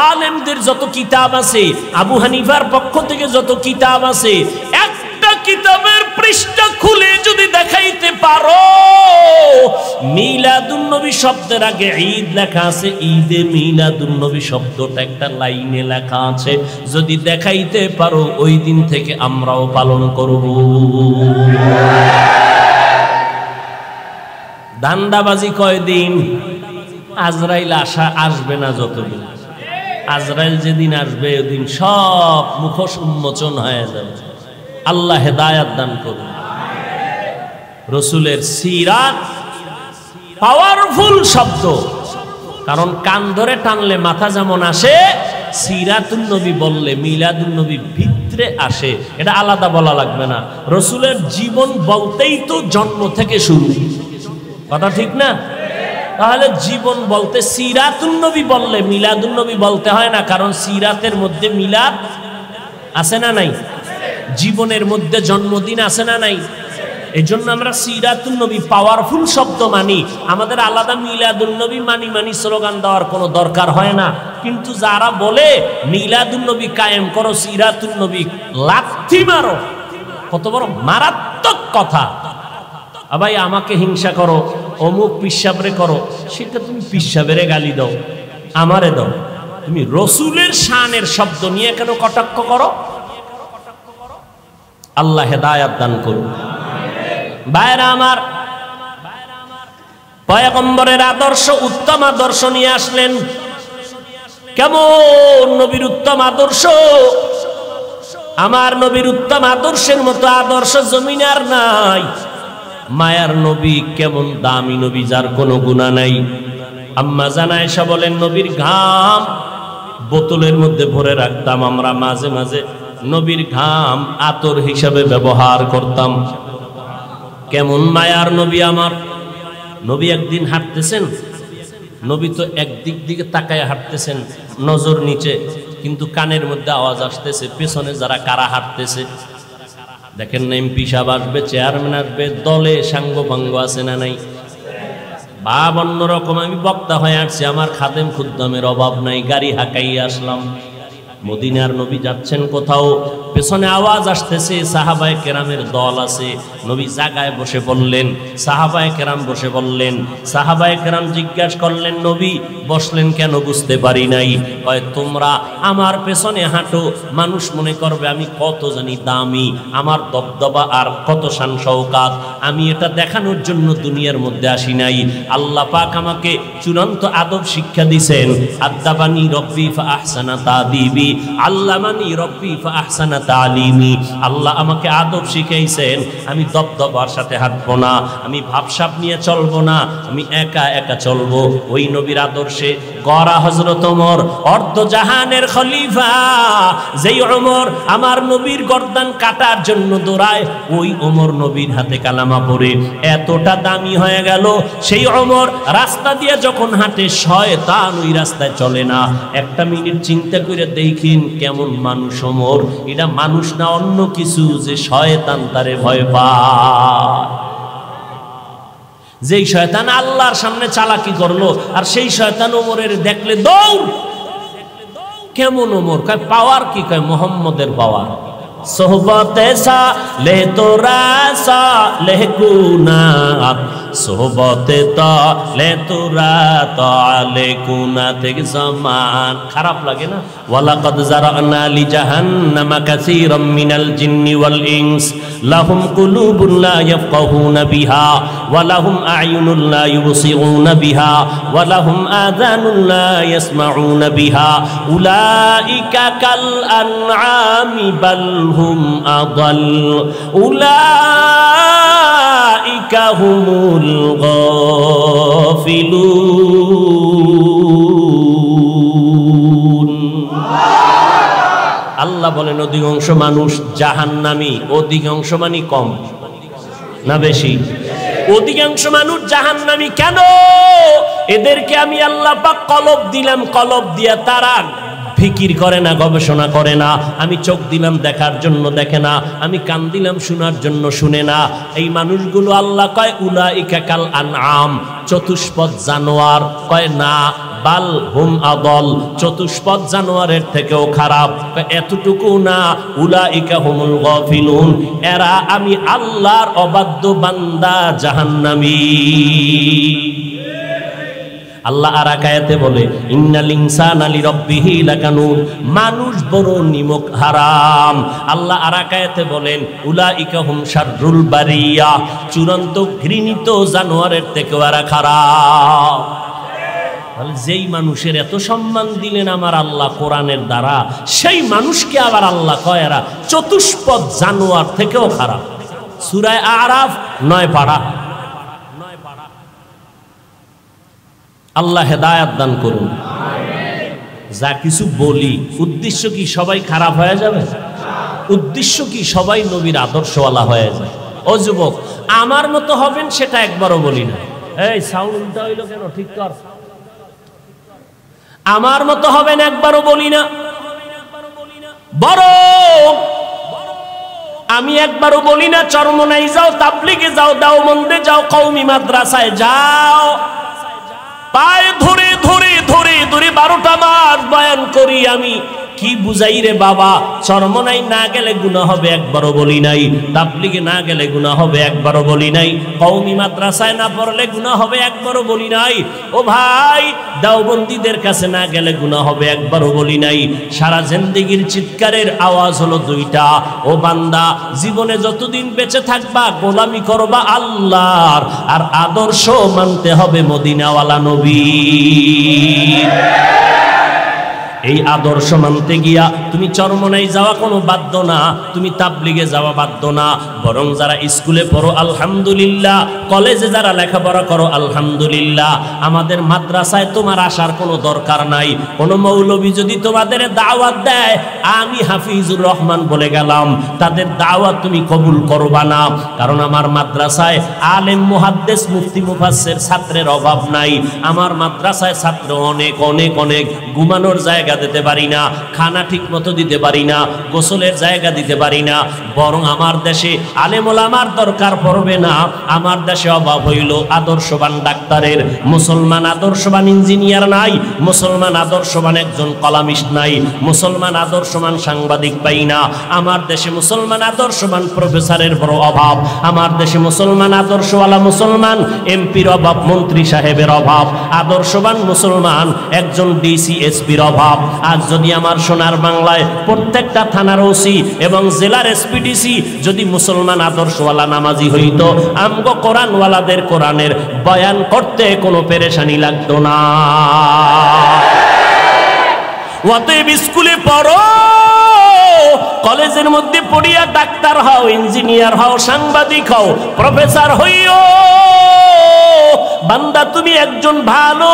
আলেমদের যত কিতাব আছে, আবু হানিফার পক্ষ থেকে যত কিতাব আছে, একটা কিতাবের পৃষ্ঠা খুলে যদি দেখাইতে পারো মিলাদুন নবী শব্দের আগে ঈদ লেখা আছে, ঈদে মিলাদুন নবী শব্দটা একটা লাইনে লেখা আছে, যদি দেখাইতে পারো ওই দিন থেকে আমরাও পালন করব। দান্দাবাজি কয়দিন? আজরাইল আসবে না, যতদিন আজরাইল যেদিন আসবে ওদিন সব মুখোশ উন্মোচন হয়ে যাবে। আল্লাহ হেদায়াত দান করুন। রসুলের সিরাত পাওয়ারফুল শব্দ, কারণ কান ধরে টানলে মাথা যেমন আসে, সিরাতুন নবী বললে মিলাদুন নবী ভিতরে আসে। এটা আলাদা বলা লাগবে না। রসুলের জীবন বলতেই তো জন্ম থেকে শুরু, কথা ঠিক না? তাহলে জীবন বলতে সিরাতুন নবী বললে মিলাদুন নবী বলতে হয় না, কারণ সিরাতের মধ্যে মিলাদ আছে না নাই? জীবনের মধ্যে জন্মদিন আছে না নাই? এই জন্য আমরা সিরাতুন নবী পাওয়ারফুল শব্দ মানি। আমাদের আলাদা মিলাদুন নবী মানি স্লোগান দেওয়ার কোনো দরকার হয় না। কিন্তু যারা বলে মিলাদুন নবী কায়েম করো, সিরাতুন নবী লাথি মারো, কত বড় মারাত্মক কথা। ভাই আমাকে হিংসা করো, অমুক পিসাবরে করো, সেটা তুমি পিসাবেরে গালি দাও, আমারে দাও, তুমি রসুলের শানের শব্দ নিয়ে কেন কটাক্ষ করো? আল্লাহ হেদায়াত দান করুন। ভাইরা আমার, পয়গম্বরের আদর্শ, উত্তম আদর্শ নিয়ে আসলেন। কেমন নবীর উত্তম আদর্শ! আমার নবীর উত্তম আদর্শের মতো আদর্শ জমিনে আর নাই। মায়ার নবী কেমন দামি নবী, যার কোনো গুনাহ নাই। আম্মা জান আয়েশা বলেন, নবীর ঘাম বোতলের মধ্যে ভরে রাখতাম আমরা, মাঝে মাঝে নবীর ঘাম আতর হিসাবে ব্যবহার করতাম। কেমন মায়ার নবী আমার! নবী একদিন হাঁটতেছেন, নবী তো একদিক দিকে তাকায় হাঁটতেছেন, নজর নিচে, কিন্তু কানের মধ্যে আওয়াজ আসতেছে, পেছনে যারা কারা হাঁটতেছে। দেখেন না, এমপি সাহেব আসবে, চেয়ারম্যান আসবে, দলে সাঙ্গ ভাঙ্গ আছে না নাই? ভাব অন্যরকম। আমি বক্তা হয়ে আসছি, আমার খাদেম খুদ্দামের অভাব নাই, গাড়ি হাঁকাই আসলাম। মদিনার নবী যাচ্ছেন কোথাও, পেছনে আওয়াজ আসতেছে, সাহাবায়ে কেরামের দল আছে। নবী জায়গায় বসে বললেন, সাহাবায়ে কেরাম বসে বললেন। সাহাবায়ে কেরাম জিজ্ঞাসা করলেন, নবী বসলেন কেন? বুঝতে পারি নাই। কয়, তোমরা আমার পেছনে হাঁটো, মানুষ মনে করবে আমি কত জানি দামি, আমার দবদবা আর কত শান শওকাত। আমি এটা দেখানোর জন্য দুনিয়ার মধ্যে আসি নাই। আল্লাহ পাক আমাকে চূড়ান্ত আদব শিক্ষা দিয়েছেন। আদাবানি রব্বি ফা আহসানা তাদিবি, আল্লামানি রব্বি ফা আহসানা তালিমি। আল্লাহ আমাকে আদব শিখাইছেন। আমি দবদবার সাথে হাঁটবো না, আমি ভাবসাব নিয়ে চলবো না, আমি একা একা চলবো। ওই নবীর আদর্শে গড়া হযরত ওমর, অর্ধ জাহানের খলিফা। যেই ওমর আমার নবীর গর্দান কাটার জন্য দৌড়ায়, ওই ওমর নবীর হাতে কালামা পড়ে এতটা দামি হয়ে গেল। সেই ওমর রাস্তা দিয়ে যখন হাঁটে, শয়তান ওই রাস্তায় চলে না। একটা মিনিট চিন্তা করে দেখিন, কেমন মানুষ ওমর! এটা মানুষ না অন্য কিছু, যে শয়তান তারে ভয় পায়। যেই শয়তান আল্লাহর সামনে চালাকি করলো, আর সেই শয়তান ওমরের দেখলে দৌড়। কেমন ওমর! কয় পাওয়ার কি? কয় মোহাম্মদের পাওয়ার। सोहबते साले तोरा साले कुनात सोहबते ताले तोरा ताले कुनात एक ज़मान खराब लगे ना वलक़द ज़रअना ली जहन्नम कसीरम मिनल जिन्नि वल इंस लहुम कुलूबुन ला यफ़क़हून बिहा वलहुम अयुनुन ला युबसिरून बिहा वलहुम आज़ानुन ला यस्मऊन बिहा उलाइका कल अन्आमि बल हुम अदल उलाइका हुमुल गाफिलून। আল্লাহ বলেন অধিকাংশ মানুষ জাহান্নামী, অধিকাংশ মানে কম না বেশি? অধিকাংশ মানুষ জাহান্নামী। কেন? এদেরকে আমি আল্লাহ পাক কলব দিলাম, কলব দিয়া তারা ফিকির করে না, গবেষণা করে না। আমি চোখ দিলাম দেখার জন্য দেখে না, আমি কান দিলাম শোনার জন্য শুনে না। এই মানুষগুলো আল্লাহ কয় উলাইকা কাল আনআম, চতুষ্পদ জানোয়ার। কয় না, বাল হুম আদল, চতুষ্পদ জানোয়ারের থেকেও খারাপ। এতটুকু না, উলাইকা হুমুল গাফিলুন, এরা আমি আল্লাহর অবাধ্য বান্দা জাহান্নামী। আল্লাহ আর এক আয়াতে বলে ইন্নাল ইনসানা লিরাব্বিহি লাকানুন, মানুষ বড় নিমক হারাম। আল্লাহ আর এক আয়াতে বলেন উলাইকা হুম শাররুল বারিয়া, চূড়ান্ত ঘৃণিত জানোয়ারের থেকেও এরা খারাপ। যেই মানুষের এত সম্মান দিলেন আমার আল্লাহ কোরআনের দ্বারা, সেই মানুষকে আবার আল্লাহ কয় এরা চতুষ্পদ জানোয়ার থেকেও খারাপ। সূরা আরাফ 9 পারা। আল্লাহ হেদায়েত দান করুন। যা কিছু বলি উদ্দেশ্য কি সবাই খারাপ হয়ে যাবে? উদ্দেশ্য কি সবাই নবীর আদর্শওয়ালা হয়ে যায়? ও যুবক, আমার মতো হবেন সেটা একবারও বলি না। এই সাউন্ড উল্টা হইলো কেন? ঠিক কর। আমার মতো হবেন একবারও বলি না, বরং আমি একবারও বলি না চরমনাই যাও, তাবলিগে যাও, দাওবন্দে যাও, কওমি মাদ্রাসায় যাও, পায়ে ধরে ধরে ধরে ধরে 12টা মাস বয়ান করি আমি। কি বুঝাই রে বাবা? চরমনাই না গেলে গুনাহ হবে একবারও বলি নাই, তাবলিগে না গেলে গুনাহ হবে একবারও বলি নাই, কওমি মাদ্রাসায় না পড়লে গুনাহ হবে একবারও বলি নাই। ও ভাই, দেওবন্দীদের কাছে না গেলে গুনাহ হবে একবারও বলি নাই। সারা জিন্দেগির চিৎকারের আওয়াজ হলো 2টা। ও বান্দা, জীবনে যতদিন বেঁচে থাকবা গোলামি করবা আল্লাহর, আর আদর্শ মানতে হবে মদিনাওয়ালা নবী। এই আদর্শ মানতে গিয়া তুমি চরমনাই যাওয়া কোনো বাধ্য না, তুমি তাবলিগে যাওয়া বাধ্য না। বরং যারা স্কুলে পড়ো আলহামদুলিল্লাহ, কলেজে যারা লেখাপড়া করো আলহামদুলিল্লাহ, আমাদের মাদ্রাসায় তোমার আসার কোনো দরকার নাই। কোনো মৌলবী যদি তোমাদের দাওয়াত দেয়, আমি হাফিজুর রহমান বলে গেলাম, তাদের দাওয়াত তুমি কবুল করবা না। কারণ আমার মাদ্রাসায় আলেম মুহাদ্দিস মুফতি মুফাসসির ছাত্রের অভাব নাই। আমার মাদ্রাসায় ছাত্র অনেক অনেক অনেক। ঘুমানোর জায়গা দিতে পারি না, খানা ঠিক মতো দিতে পারি না, গোসলের জায়গা দিতে পারি না। বরং আমার দেশে আলেম ওলামার দরকার পড়বে না, আমার দেশে অভাব হইল আদর্শবান ডাক্তারের। মুসলমান আদর্শবান ইঞ্জিনিয়ার নাই, মুসলমান আদর্শবান একজন কলামিস্ট নাই, মুসলমান আদর্শবান সাংবাদিক পাই না। আমার দেশে মুসলমান আদর্শবান প্রফেসরের বড় অভাব। আমার দেশে মুসলমান আদর্শওয়ালা মুসলমান এমপির অভাব, মন্ত্রী সাহেবের অভাব। আদর্শবান মুসলমান একজন ডিসি এসপির অভাব। আজ যদি আমার সোনার বাংলায় প্রত্যেকটা থানার ওসি এবং জেলার এসপিডিসি যদি মুসলমান আদর্শওয়ালা নামাজি হইতো, আমগো কোরআনওয়ালাদের কোরআনের বয়ান করতে কোনো পেরেশানি লাগতো না। অতএব স্কুলে পড়ো, কলেজের মধ্যে পড়িয়া ডাক্তার হও, ইঞ্জিনিয়ার হও, সাংবাদিক হও, প্রফেসর হইও। বান্দা, তুমি একজন ভালো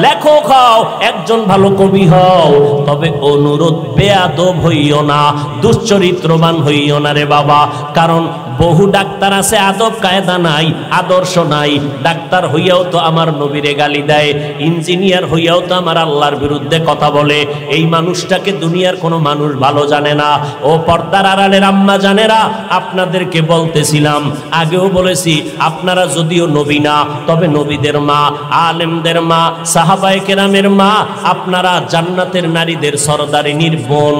লেখক হও, একজন ভালো কবি হও, তবে অনুরোধ বেয়াদব হইও না, দুশ্চরিত্রবান হইও না রে বাবা। কারণ বহু ডাক্তার আছে আদব কায়দা নাই, আদর্শ নাই। ডাক্তার হইয়াও তো আমার নবীরে গালি দেয়, ইঞ্জিনিয়ার হইয়াও তো আমার আল্লাহর বিরুদ্ধে কথা বলে। এই মানুষটাকে দুনিয়ার কোনো মানুষ ভালো জানে না। ও পর্দার আড়ালের আম্মা জানেরা, আপনাদেরকে বলতেছিলাম, আগেও বলেছি, আপনারা যদিও নবী না, তবে নবীদের মা, আলেমদের মা, সাহাবায়ে কেরামের মা, আপনারা জান্নাতের নারীদের সরদারিনীর বোন,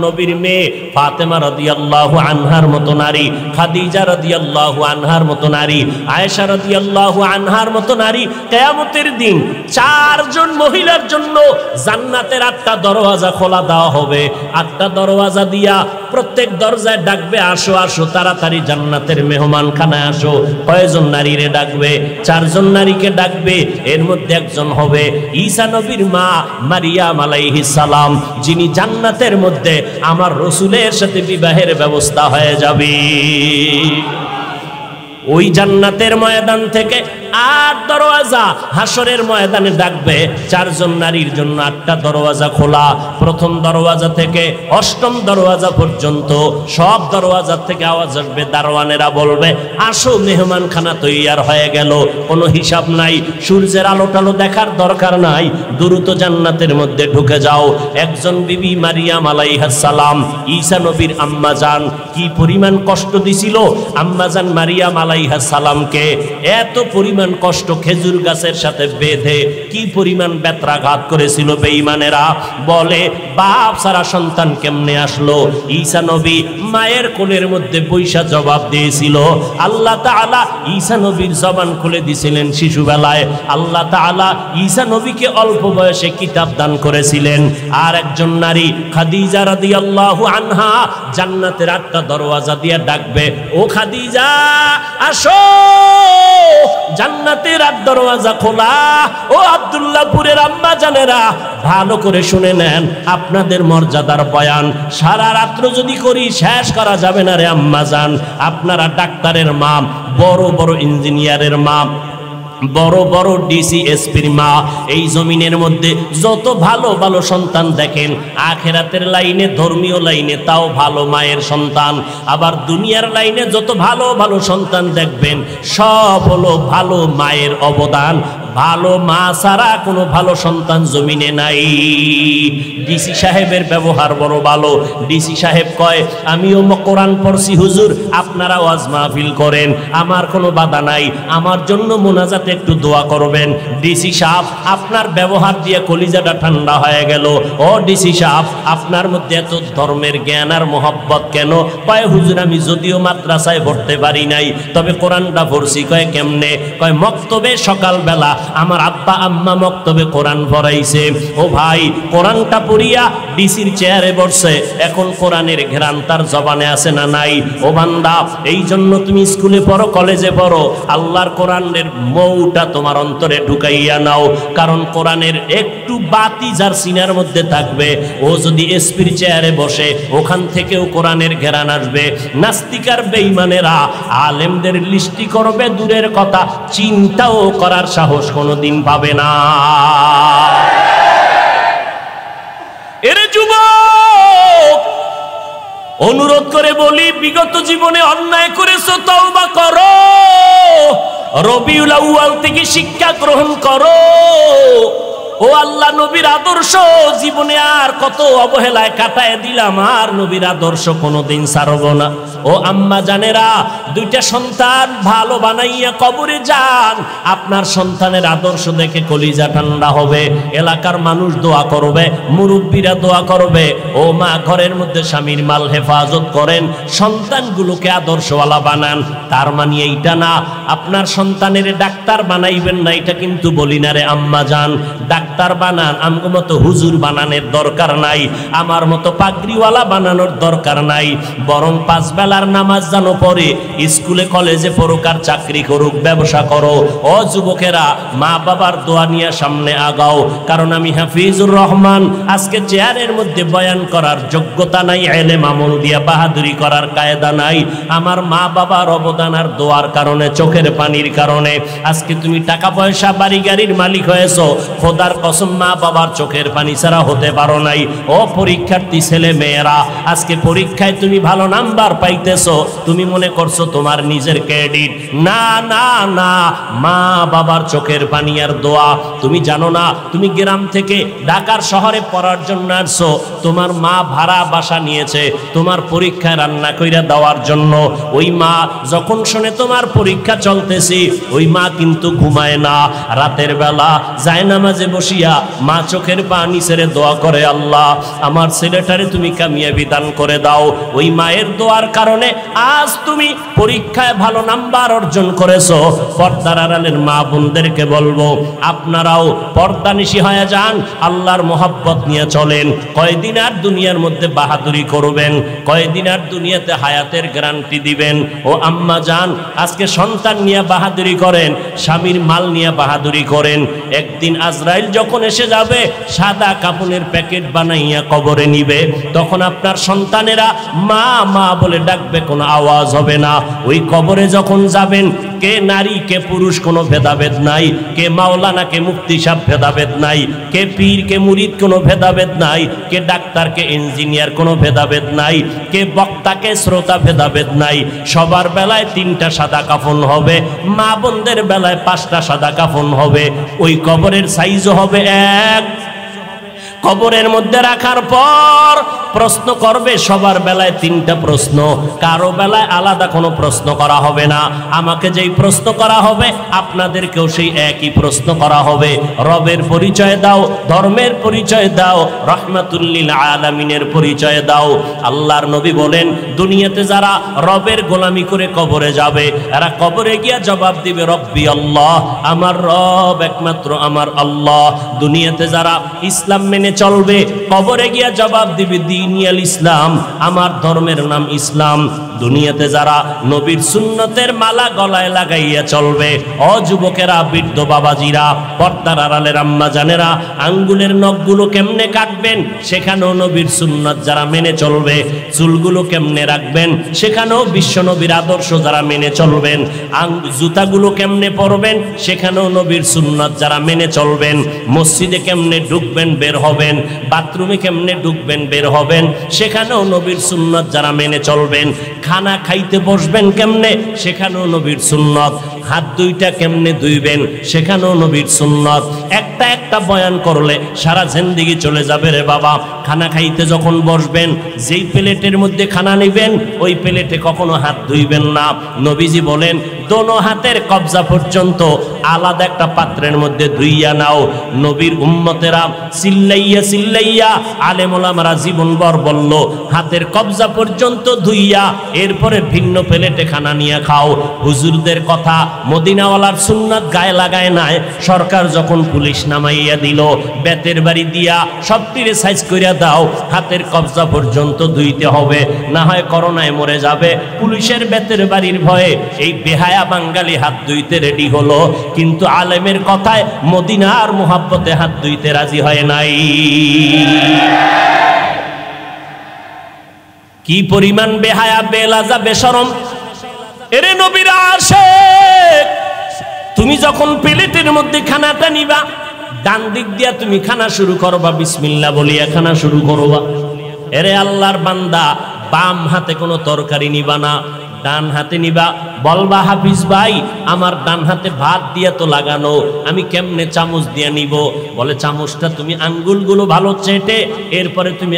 নবীর মেয়ে ফাতেমা রাদিয়াল্লাহু আনহার মতো নারী, খাদিজা রাদিয়াল্লাহু আনহার মতো নারী, আয়েশা রাদিয়াল্লাহু আনহার মতো নারী। কিয়ামতের দিন 4 জন মহিলার জন্য জান্নাতের 8টা দরওয়াজা খোলা দেওয়া হবে। 8টা দরওয়াজা দিয়া প্রত্যেক দরজায় ডাকবে, আসো আসো তাড়াতাড়ি জান্নাতের মেহমানখানায় আসো। কয়জন নারীরে ডাকবে? 4 জন নারীকে ডাকবে। এর মধ্যে একজন হবে ঈসা নবীর মা মারিয়াম আলাইহিস সালাম, যিনি জান্নাতের মধ্যে আমার রাসূলের সাথে বিবাহের ব্যবস্থা হয়ে যাবে। ওই জান্নাতের ময়দান থেকে 8 দরওয়াজা হাসরের ময়দানে ডাকবে। 4 জন নারীর জন্য 8টা দরওয়াজা খোলা। প্রথম দরওয়াজা থেকে 8ম দরওয়াজা পর্যন্ত সব দরওয়াজা থেকে আওয়াজ আসবে। দারওয়ানেরা বলবে, আসো মেহমানখানা তৈয়ার হয়ে গেল, কোনো হিসাব নাই, সূর্যের আলো টালো দেখার দরকার নাই, দ্রুত জান্নাতের মধ্যে ঢুকে যাও। একজন বিবি মারিয়াম আলাইহাস সালাম, ঈসা নবীর আম্মা জান, কি পরিমাণ কষ্ট দিছিল আম্মাজান মারিয়াম আলাইহিস সালামকে। এত পরিমাণ কষ্ট, খেজুর গাছের সাথে বেঁধে কি পরিমাণ বেত্রাঘাত করেছিল বেঈমানেরা। বলে, বাপ সারা সন্তান কেমনে আসলো? ঈসা নবী মায়ের কোলের মধ্যে বৈশা জবাব দিয়েছিল। আল্লাহ তাআলা ঈসা নবীর জবান খুলে দিয়েছিলেন শিশুবেলায়। আল্লাহ তাআলা ঈসা নবীকে অল্প বয়সে কিতাব দান করেছিলেন। আর একজন নারী খাদিজা রাদিয়াল্লাহু আনহা জান্নাতের 8টা দরওয়াজা দিয়ে ডাকবে, ও খাদিজা আসো, জান্নাতের 8 দরওয়াজা খোলা। ও আব্দুল্লাহপুরের আম্মা জানেরা, ভালো করে শুনে নেন, আপনাদের মর্যাদার বয়ান সারা রাত্র যদি করি শেষ করা যাবে না রে আম্মা জান। আপনারা ডাক্তারের মা, বড় বড় ইঞ্জিনিয়ারের মা, বড় বড় ডিসি এসপির মা, এই জমিনের মধ্যে যত ভালো ভালো সন্তান দেখেন, আখেরাতের লাইনে ধর্মীয় লাইনে তাও ভালো মায়ের সন্তান, আবার দুনিয়ার লাইনে যত ভালো ভালো সন্তান দেখবেন সব হলো ভালো মায়ের অবদান। ভালো মা ছাড়া কোনো ভালো সন্তান জমিনে নাই। ডিসি সাহেবের ব্যবহার বড় ভালো। ডিসি সাহেব কয়, আমিও কোরআন পড়ছি হুজুর, আপনারা ওয়াজ মাহফিল করেন, আমার কোনো বাধা নাই, আমার জন্য মোনাজাতে একটু দোয়া করবেন। ডিসি সাহেব আপনার ব্যবহার দিয়ে কলিজাটা ঠান্ডা হয়ে গেল। ও ডিসি সাহেব, আপনার মধ্যে এত ধর্মের জ্ঞান আর মোহব্বত কেন? কয় হুজুর, আমি যদিও মাদ্রাসায় পড়তে পারি নাই, তবে কোরআনটা পড়ছি। কয় কেমনে? কয় মক্তবে সকালবেলা আমার আব্বা আম্মা মক্তবে কোরআন পড়াইছে। ও ভাই, কোরআনটা পড়িয়া ডিসির চেয়ারে বসছে, এখন কোরআনের ঘ্রাণ তার জবানে আছে না নাই? ও বান্দা, এই জন্য তুমি স্কুলে পড়ো, কলেজে পড়ো, আল্লাহর কোরআনের মৌটা তোমার অন্তরে ঢুকাইয়া নাও। কারণ কোরআনের একটু বাতি যার সিনার মধ্যে থাকবে, ও যদি এসপির চেয়ারে বসে, ওখান থেকেও কোরআনের ঘ্রাণ আসবে। নাস্তিকার বেঈমানেরা আলেমদের লিস্টি করবে দূরের কথা, চিন্তাও করার সাহস কোনোদিন পাবে না। এরে যুবক, অনুরোধ করে বলি, বিগত জীবনে অন্যায় করেছো, তওবা করো, রবিউল আউয়াল থেকে শিক্ষা গ্রহণ করো। ও আল্লাহ, নবীর আদর্শ জীবনে আর কত অবহেলায় কাটায় দিলাম, আর নবীর আদর্শ কোনোদিন ছাড়ব না। ও আম্মা জানেরা, 2টা সন্তান ভালো বানাইয়া কবরে যান, আপনার সন্তানের আদর্শ দেখে কলিজা ঠান্ডা হবে। এলাকার মানুষ দোয়া করবে, মুরব্বীরা দোয়া করবে। ও মা, ঘরের মধ্যে স্বামীর মাল হেফাজত করেন, সন্তানগুলোকে আদর্শওয়ালা বানান। তার মানে এইটা না আপনার সন্তানের ডাক্তার বানাইবেন না, এটা কিন্তু বলি না রে আম্মা জান। ডাক্তার বানান, আমার মতো হুজুর বানানোর দরকার নাই, আমার মতো পাগড়িওয়ালা বানানোর দরকার নাই। বরং 5 বেলার নামাজ জানো পড়ে, স্কুলে কলেজে পড়ুক আর চাকরি করুক, ব্যবসা করো। ও যুবকেরা, মা বাবার দোয়া নিয়ে সামনে আগাও। কারণ আমি হাফিজুর রহমান, আজকে চেয়ারের মধ্যে বয়ান করার যোগ্যতা নাই, ইলম আমল দিয়া বাহাদুরি করার কায়দা নাই। আমার মা বাবার অবদান আর দোয়ার কারণে, চোখের পানির কারণে আজকে তুমি টাকা পয়সা বাড়ি গাড়ির মালিক হয়েছো। খোদার কসম, মা বাবার চোখের পানি ছাড়া হতে পারো নাই। ও পরীক্ষার্থী ছেলে মেয়েরা, আজকে পরীক্ষায় তুমি ভালো নাম্বার পাইতেছো, তুমি মনে করছো তোমার নিজের ক্রেডিট। না না না, মা বাবার চোখের পানি আর দোয়া। তুমি জানো না, তুমি গ্রাম থেকে ঢাকার শহরে পড়ার জন্য আসছো, তোমার মা ভাড়া বাসা নিয়েছে তোমার পরীক্ষায় রান্না কইরা দেওয়ার জন্য। ওই মা যখন শুনে তোমার পরীক্ষা চলতেছি, ওই মা কিন্তু ঘুমায় না, রাতের বেলা জায়নামাজে বসে বসিয়া মা চোখের পানি ছেড়ে দোয়া করে, আল্লাহ আমার ছেলেটারে তুমি কামিয়াবি দান করে দাও। ওই মায়ের দোয়ার কারণে আজ তুমি পরীক্ষায় ভালো নাম্বার অর্জন করেছো। পর্দার আড়ালের মা বোনদেরকে বলবো, আপনারাও পর্দানিশী হয়ে যান, আল্লাহর মোহাব্বত নিয়ে চলেন। কয়দিন আর দুনিয়ার মধ্যে বাহাদুরি করবেন, কয়দিন আর দুনিয়াতে হায়াতের গ্যারান্টি দিবেন। ও আম্মা জান, আজকে সন্তান নিয়ে বাহাদুরি করেন, স্বামীর মাল নিয়ে বাহাদুরি করেন। একদিন আজরাইল যখন এসে যাবে, সাদা কাপড়ের প্যাকেট বানাইয়া কবরে নিবে, তখন আপনার সন্তানেরা মা মা বলে ডাকবে, কোনো আওয়াজ হবে না। ওই কবরে যখন যাবেন, কে নারী কে পুরুষ কোনো ভেদাভেদ নাই, কে মাওলানা কে মুফতি সাহেব ভেদাভেদ নাই, কে পীর কে মুরিদ কোনো ভেদাভেদ নাই, কে ডাক্তার কে ইঞ্জিনিয়ার কোনো ভেদাভেদ নাই, কে বক্তা কে শ্রোতা ভেদাভেদ নাই। সবার বেলায় 3টা সাদা কাফন হবে, মা বোনদের বেলায় 5টা সাদা কাফন হবে। ওই কবরের সাইজও হবে এক। কবরের মধ্যে রাখার পর প্রশ্ন করবে, সবার বেলায় 3টা প্রশ্ন, কারো বেলায় আলাদা কোনো প্রশ্ন করা হবে না। আমাকে যেই প্রশ্ন করা হবে, আপনাদেরকেও সেই একই প্রশ্ন করা হবে। রবের পরিচয় দাও, ধর্মের পরিচয় দাও, রহমাতুল্লিল আলামিনের পরিচয় দাও। আল্লাহর নবী বলেন, দুনিয়াতে যারা রবের গোলামি করে কবরে যাবে, এরা কবরে গিয়া জবাব দিবে, রব্বি আল্লাহ, আমার রব একমাত্র আমার আল্লাহ। দুনিয়াতে যারা ইসলাম মেনে চলবে, কবরে গিয়া জবাব দিবে, দিনিয়াল ইসলাম, আমার ধর্মের নাম ইসলাম। দুনিয়াতে যারা নবীর সুন্নতের মালা গলায় লাগাইয়া চলবে, অযুবকেরা, বৃদ্ধ বাবাজিরা, পর্দার আড়ালের আম্মা জানেরা, আঙ্গুলের নখগুলো কেমনে কাটবেন, সেখানেও নবীর সুন্নত যারা মেনে চলবে। চুলগুলো কেমনে রাখবেন, সেখানেও বিশ্ব নবীর আদর্শ যারা মেনে চলবেন। জুতাগুলো কেমনে পরবেন, সেখানেও নবীর সুন্নত যারা মেনে চলবেন। মসজিদে কেমনে ঢুকবেন বের হবেন, বাথরুমে কেমনে ঢুকবেন বের হবেন, সেখানেও নবীর সুন্নত যারা মেনে চলবেন। খানা খাইতে বসবেন কেমনে, সেখানেও নবীর সুন্নত। হাত দুইটা কেমনে ধুইবেন, সেখানেও নবীর সুন্নত। একটা একটা বয়ান করলে সারা জিন্দেগি চলে যাবে রে বাবা। খানা খাইতে যখন বসবেন, যেই প্লেটের মধ্যে খানা নেবেন, ওই প্লেটে কখনো হাত ধুইবেন না। নবীজি বলেন, দোনো হাতের কবজা পর্যন্ত আলাদা একটা পাত্রের মধ্যে ধুইয়া নাও। নবীর উম্মতেরা চিল্লাইয়া চিল্লাইয়া, আলেম ওলামারা জীবনভর বলল, হাতের কবজা পর্যন্ত ধুইয়া এরপরে ভিন্ন প্লেটে খানা নিয়ে খাও। হুজুরদের কথা, মদিনাওয়ালার সুন্নাত গায়ে লাগায় নাই। সরকার যখন পুলিশ নামাইয়া দিল, বেতের বাড়ি দিয়া সবটিরে সাইজ করিয়া দাও, হাতের কবজা পর্যন্ত ধুইতে হবে, না হয় করোনায় মরে যাবে। পুলিশের বেতের বাড়ির ভয়ে এই বেহায়া বাঙালি হাত ধুইতে রেডি হলো, কিন্তু আলেমের কথায় মদিনার মুহাব্বতে হাত ধুইতে রাজি হয় নাই। কি পরিমাণ বেহায়া, বেলাজা, বেশরম! এরে নবীর আশিক, তুমি যখন প্লেটের মধ্যে খানাটা নিবা, ডান দিক দিয়া তুমি খানা শুরু করবা, বিসমিল্লাহ বলিয়া খানা শুরু করবা। এরে আল্লাহর বান্দা, বাম হাতে কোনো তরকারি নিবা না, ডান হাতে নিবা। বলবা, হাফিজ ভাই আমার ডান হাতে ভাত দিয়া তো লাগানো, আমি কেমনে চামচ দিয়া নিব? বলে, চামচটা তুমি আঙ্গুলগুলো ভালো চেটে, এরপরে তুমি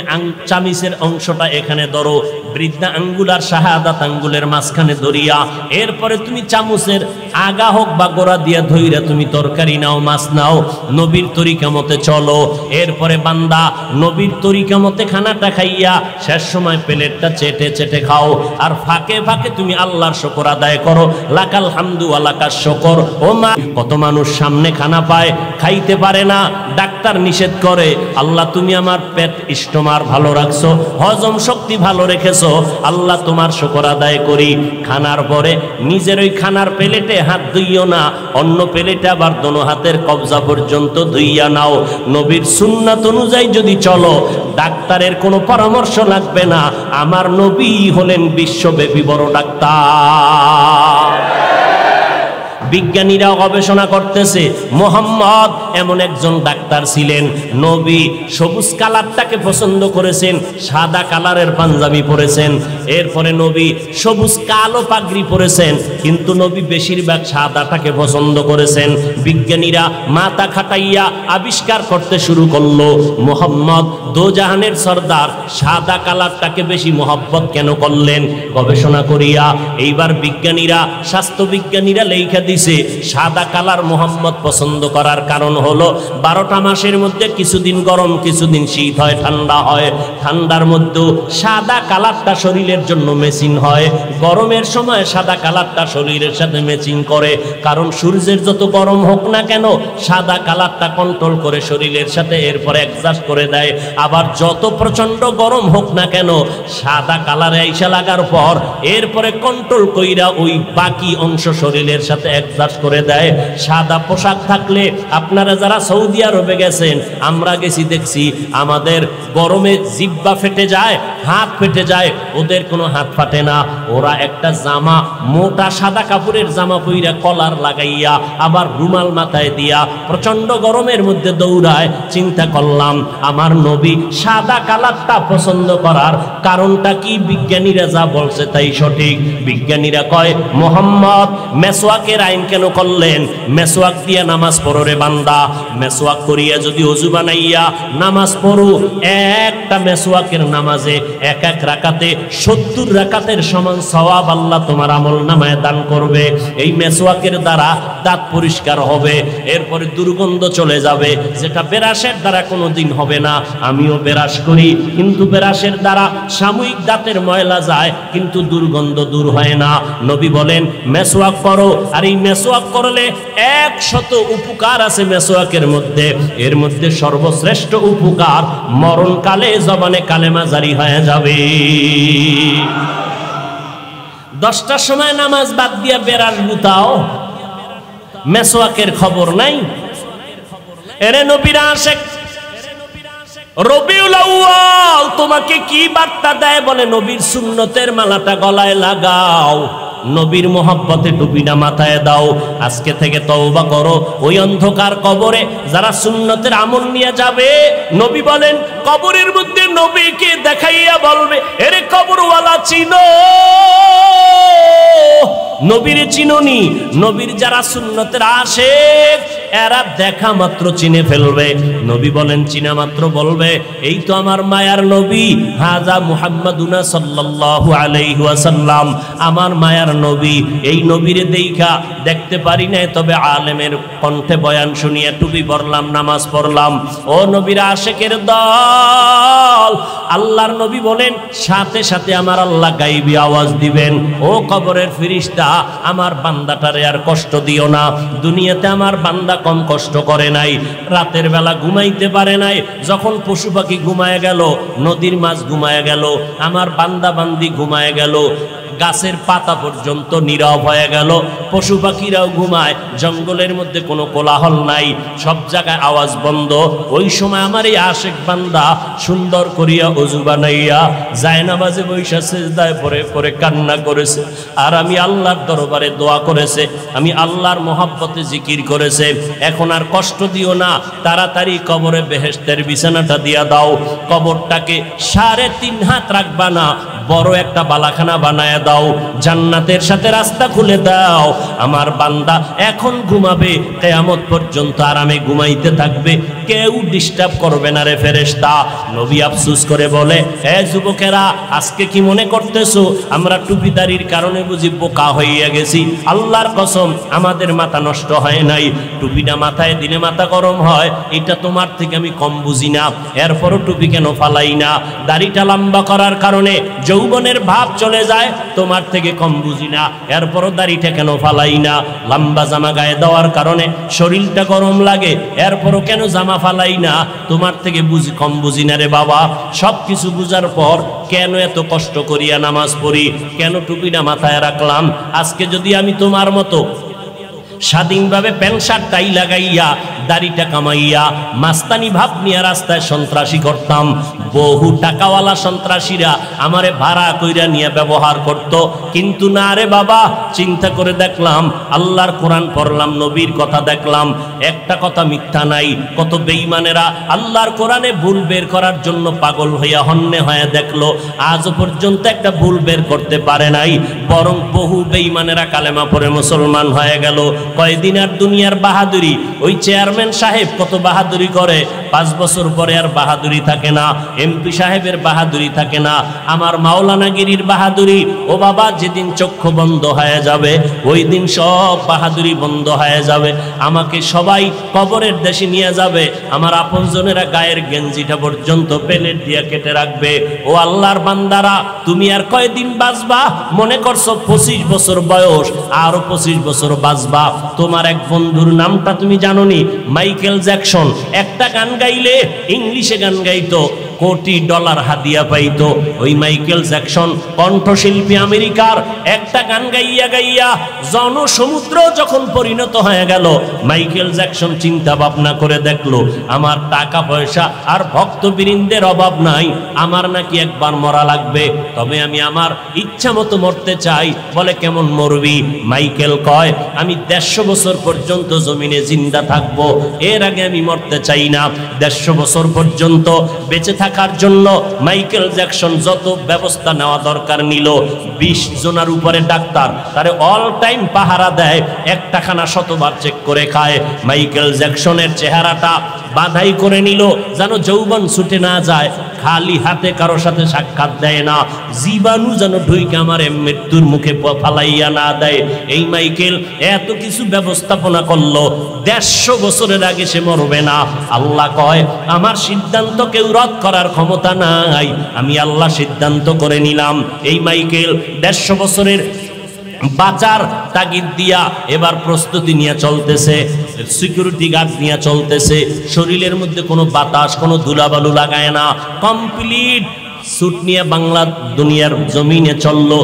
চামিচের অংশটা এখানে ধরো, বৃদ্ধা আঙ্গুল আর শাহাদাত আঙ্গুলের মাঝখানে ধরিয়া, এরপরে তুমি চামচের আগা হোক বা গোড়া দিয়া ধইরা তুমি তরকারি নাও, মাছ নাও, নবীর তরিকা মতে চলো। এরপরে বান্দা নবীর তরিকা মতে খানাটা খাইয়া শেষ সময় প্লেটটা চেটে চেটে খাও, আর ফাঁকে ফাঁকে তুমি আল্লাহর শুকর আদায় করো, লাকাল হামদু ওয়া লাকাশ শুকর। ও মা, কত মানুষ সামনে খানা পায়, খাইতে পারে না, ডাক্তার নিষেধ করে, আল্লাহ তুমি আমার পেট স্টোমার ভালো রাখছো, হজম শক্তি ভালো রেখেছো, আল্লাহ তোমার শুকর আদায় করি। খানার পরে নিজের ওই খানার প্লেটে হাত ধুইও না, অন্য প্লেটে আবার দোনো হাতের কবজা পর্যন্ত ধুইয়া নাও। নবীর সুন্নাত অনুযায়ী যদি চলো, ডাক্তারের কোনো পরামর্শ লাগবে না। আমার নবী হলেন বিশ্বব্যাপী বড় ডাক্তার। বিজ্ঞানীরা গবেষণা করতেছে, মোহাম্মদ এমন একজন ডাক্তার ছিলেন, নবী সবুজ কালারটাকে পছন্দ করেছেন, সাদা কালারের পাঞ্জাবি পরেছেন, এরপরে নবী সবুজ কালো পাগড়ি পরেছেন, কিন্তু নবী বেশিরভাগ সাদাটাকে পছন্দ করেছেন। বিজ্ঞানীরা মাথা খাটাইয়া আবিষ্কার করতে শুরু করলো, মোহাম্মদ দোজাহানের সর্দার সাদা কালারটাকে বেশি মহব্বত কেন করলেন? গবেষণা করিয়া এইবার বিজ্ঞানীরা, স্বাস্থ্য বিজ্ঞানীরা লেখা দিছে, সাদা কালার মোহাম্মদ পছন্দ করার কারণ হলো 12টা মাসের মধ্যে কিছুদিন গরম কিছুদিন শীত হয়, ঠান্ডা হয়। ঠান্ডার মধ্যে সাদা কালারটা শরীরের জন্য ম্যাচিং হয়, গরমের সময় সাদা কালারটা শরীরের সাথে ম্যাচিং করে। কারণ সূর্যের যত গরম হোক না কেন সাদা কালারটা কন্ট্রোল করে শরীরের সাথে, এরপরে অ্যাডজাস্ট করে দেয়। আবার যত প্রচন্ড গরম হোক না কেন সাদা কালারে আইসা লাগার পর এরপরে কন্ট্রোল কইরা ওই বাকি অংশ শরীরের সাথে অ্যাডজাস্ট করে দেয়। সাদা পোশাক থাকলে, আপনারা যারা সৌদি আরবে গেছেন, আমরা গেছি দেখছি, আমাদের গরমে জিহ্বা ফেটে যায়, হাত ফেটে যায়, ওদের কোনো হাত ফাটে না। ওরা একটা জামা, মোটা সাদা কাপড়ের জামা পইরা কলার লাগাইয়া আবার রুমাল মাথায় দিয়া প্রচন্ড গরমের মধ্যে দৌড়ায়। চিন্তা করলাম আমার নবী সাদা কালারটা পছন্দ করার কারণটা কি? বিজ্ঞানীরা যা বলছে তাই সঠিক। বিজ্ঞানীরা কয়, মোহাম্মদ মেসওয়াকের আইন কেন করলেন? মেসওয়াক দিয়া নামাজ পড়ো রে বান্দা, মেসওয়াক করিয়া যদি ওযু বানাইয়া নামাজ পড়ো, একটা মেসওয়াকের নামাজে এক এক রাকাতে 70 রাকাতের সমান সওয়াব আল্লাহ তোমার আমল নামায় দান করবে। এই মেসওয়াকের দ্বারা দাঁত পরিষ্কার হবে, এরপরে দুর্গন্ধ চলে যাবে, যেটা বেরাসের দ্বারা কোনোদিন হবে না। আমিও বেরাস করি, কিন্তু বেরাসের দ্বারা সাময়িক দাঁতের ময়লা যায়, কিন্তু দুর্গন্ধ দূর হয় না। নবী বলেন মেসওয়াক করো, আর এই মেসওয়াক করলে 100 উপকার আছে মেসওয়াকের মধ্যে। এর মধ্যে সর্বশ্রেষ্ঠ উপকার, মরণকালে জবানে কালেমা জারি হয়ে যাবে। 10টার সময় নামাজ বাদ দিয়া বেরাস গুতাও, মেসওয়াকের খবর নাই। এরে নবীর আশিক, রবিউল আউয়াল তোমাকে কি বার্তা দেয়? বলে নবীর সুন্নতের মালাটা গলায় লাগাও, নবীর মোহাব্বতে টুপিটা মাথায় দাও। আজকে থেকে তওবা করো। ওই অন্ধকার কবরে যারা সুন্নতের আমল নিয়ে যাবে, নবী বলেন কবরের মধ্যে নবীকে দেখাইয়া বলবে, এরে কবরওয়ালা চিনো, নবীর চিনোনি? নবীর যারা সুন্নতের আশিক এরা দেখা মাত্র চিনে ফেলবে। নবী বলেন চিনা মাত্র বলবে, এই তো আমার মায়ার নবী, হাজা মুহাম্মাদুনা সাল্লাল্লাহু আলাইহি ওয়াসাল্লাম, আমার মায়ার নবী। এই নবীরে দেইখা দেখতে পারি না, তবে আলেমের কণ্ঠে বয়ান শুনিয়া টুপি পরলাম, নামাজ পড়লাম। ও নবীর আশিকের দল, আল্লাহর নবী বলেন সাথে সাথে আমার আল্লাহ গায়বী আওয়াজ দিবেন, ও কবরের ফেরেশতা, আমার বান্দাটারে আর কষ্ট দিও না। দুনিয়াতে আমার বান্দা কম কষ্ট করে নাই, রাতের বেলা ঘুমাইতে পারে নাই, যখন পশু পাখি ঘুমায় গেল, নদীর মাছ ঘুমায় গেল, আমার বান্দা বান্দি ঘুমায় গেল, গাছের পাতা পর্যন্ত নীরব হয়ে গেল, পশু পাখিরাও ঘুমায়, জঙ্গলের মধ্যে কোনো কোলাহল নাই, সব জায়গায় আওয়াজ বন্ধ। ওই সময় আমার এই আশিক বান্দা সুন্দর করিয়া ওযু বানাইয়া জায়নামাজে বৈশা সিজদায় পড়ে পড়ে কান্না করেছে, আর আমি আল্লাহর দরবারে দোয়া করেছে, আমি আল্লাহর মহব্বতে জিকির করেছে। এখন আর কষ্ট দিও না, তাড়াতাড়ি কবরে বেহেশতের বিছানাটা দিয়া দাও। কবরটাকে 3.5 হাত রাখবা না, বড় একটা বালাখানা বানায় দাও, জান্নাতের সাথে রাস্তা খুলে দাও। আমার বান্দা এখন ঘুমাবে, কিয়ামত পর্যন্ত আরামে ঘুমাইতে থাকবে, কেউ ডিস্টার্ব করবে না রে ফেরেশতা। নবী আফসোস করে বলে, এ যুবকেরা, আজকে কি মনে করতেছো আমরা টুপিদারির কারণে বুঝি বোকা হইয়া গেছি? আল্লাহর কসম, আমাদের মাথা নষ্ট হয় নাই। টুপিটা মাথায় দিলে মাথা গরম হয়, এটা তোমার থেকে আমি কম বুঝি না, এরপরও টুপি কেন ফালাই না? দাড়িটা লম্বা করার কারণে যৌবনের ভাব চলে যায়, তোমার থেকে কম বুঝি না, এরপরও দাড়িটা কেন ফালাই না? লম্বা জামা গায়ে দেওয়ার কারণে শরীরটা গরম লাগে, এরপরও কেন জামা ফালাই না? তোমার থেকে কম বুঝি না রে বাবা। সব কিছু বুঝার পর কেন এত কষ্ট করিয়া নামাজ পড়ি, কেন টুপিটা মাথায় রাখলাম? আজকে যদি আমি তোমার মতো স্বাধীনভাবে প্যান্ট শার্ট টাই লাগাইয়া দাড়িটা কামাইয়া মাস্তানি ভাব নিয়ে রাস্তায় সন্ত্রাসী করতাম, বহু টাকাওয়ালা সন্ত্রাসীরা আমারে ভাড়া কইরা নিয়ে ব্যবহার করত। কিন্তু না রে বাবা, চিন্তা করে দেখলাম, আল্লাহর কোরআন পড়লাম, নবীর কথা দেখলাম, একটা কথা মিথ্যা নাই। কত বেঈমানেরা আল্লাহর কোরআনে ভুল বের করার জন্য পাগল হইয়া হন্যে হয়ে দেখলো, আজও পর্যন্ত একটা ভুল বের করতে পারে নাই, বরং বহু বেঈমানেরা কালেমা পড়ে মুসলমান হয়ে গেল। কয়দিন আর দুনিয়ার বাহাদুরি, ওই চেয়ারম্যান সাহেব কত বাহাদুরি করে, 5 বছর পরে আর বাহাদুরি থাকে না, এমপি সাহেবের বাহাদুরি থাকে না, আমার মাওলানাগিরির বাহাদুরি। ও বাবা, যেদিন চক্ষু বন্ধ হয়ে যাবে ওই দিন সব বাহাদুরি বন্ধ হয়ে যাবে। আমাকে সবাই কবরের দেশে নিয়ে যাবে, আমার আপনজনেরা গায়ের গেঞ্জিটা পর্যন্ত পেলেট দিয়ে কেটে রাখবে। ও আল্লাহর বান্দারা, তুমি আর কয়দিন বাঁচবা? মনে করছো 25 বছর বয়স, আরো 25 বছর বাঁচবা। তোমার এক বন্ধুর নামটা তুমি জানোনি? Michael Jackson. একটা গান গাইলে, ইংলিশে গান গাইতো, কোটি ডলার হাদিয়া পাইতো। ওই মাইকেল জ্যাকসন কণ্ঠশিল্পী আমেরিকার, একটা গান গাইয়া গাইয়া জনসমুদ্র যখন পরিণত হয়ে গেল, মাইকেল জ্যাকসন চিন্তা ভাবনা করে দেখলো, আমার টাকা পয়সা আর ভক্তবৃন্দের অভাব নাই, আমার নাকি একবার মরা লাগবে, তবে আমি আমার ইচ্ছা মতো মরতে চাই। বলে কেমন মরবি? মাইকেল কয়, আমি 150 বছর পর্যন্ত জমিনে জিন্দা থাকবো, এর আগে আমি মরতে চাই না। 150 বছর পর্যন্ত বেঁচে থাকার জন্য মাইকেল জ্যাকসন যত ব্যবস্থা নেওয়া দরকার নিল। 20 জনের উপরে ডাক্তার তারে অল টাইম পাহারা দেয়, একটা খানা শতবার চেক করে খায়। মাইকেল জ্যাকসনের চেহারাটা বাধাই করে নিল যেন যৌবন ছুটে না যায়, খালি হাতে কারো সাথে সাক্ষাৎ দেয় না, জীবাণু যেন ঢুইকে আমার মৃত্যুর মুখে ফালাইয়া না দেয়। এই মাইকেল এত কিছু ব্যবস্থাপনা করলো, 150 বছরের আগে সে মরবে না। আল্লাহ কয়, আমার সিদ্ধান্ত কেউ রদ করার ক্ষমতা নাই, আমি আল্লাহ সিদ্ধান্ত করে নিলাম। এই মাইকেল 150 বছরের বাঁচার তাগিদ দিয়া এবার প্রস্তুতি নিয়ে চলতেছে, সিকিউরিটি গার্ড নিয়ে চলতেছে, শরীরের মধ্যে কোনো বাতাস, কোনো ধুলাবালু লাগায় না, কমপ্লিট সুট নিয়ে বাংলা দুনিয়ার জমিনে চললো।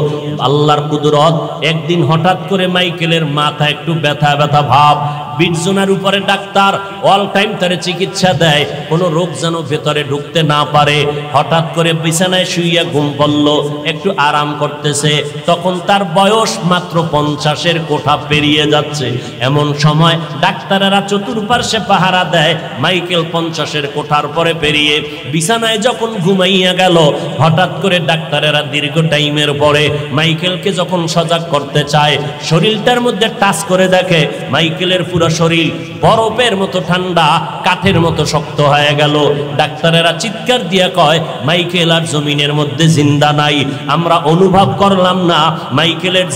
আল্লাহর কুদরত, একদিন হঠাৎ করে মাইকেলের মাথা একটু ব্যথা ব্যথা ভাব, 20 জনের উপরে ডাক্তার অল টাইম তারে চিকিৎসা দেয়, কোনো রোগ যেন ভেতরে ঢুকতে না পারে। হঠাৎ করে বিছানায় শুইয়া ঘুম পড়ল, একটু আরাম করতেছে, তখন তার বয়স মাত্র 50-এর কোঠা পেরিয়ে যাচ্ছে। এমন সময় ডাক্তারেরা চতুর্পার্শ্বে পাহারা দেয়, মাইকেল 50-এর কোঠার পরে পেরিয়ে বিছানায় যখন ঘুমাইয়া গেল, হঠাৎ করে ডাক্তারেরা দীর্ঘ টাইমের পরে মাইকেলকে যখন সজাগ করতে চায়, শরীরটার মধ্যে টাচ করে দেখে মাইকেলের পুরো শরীর বরফের মতো ঠান্ডা, কাঠের মতো শক্ত হয়ে গেল। ডাক্তারেরা চিৎকার দিয়া কয়, মাইকেল আর জমিনের মধ্যে জিন্দা নাই, আমরা অনুভব করলাম না মাইকেলের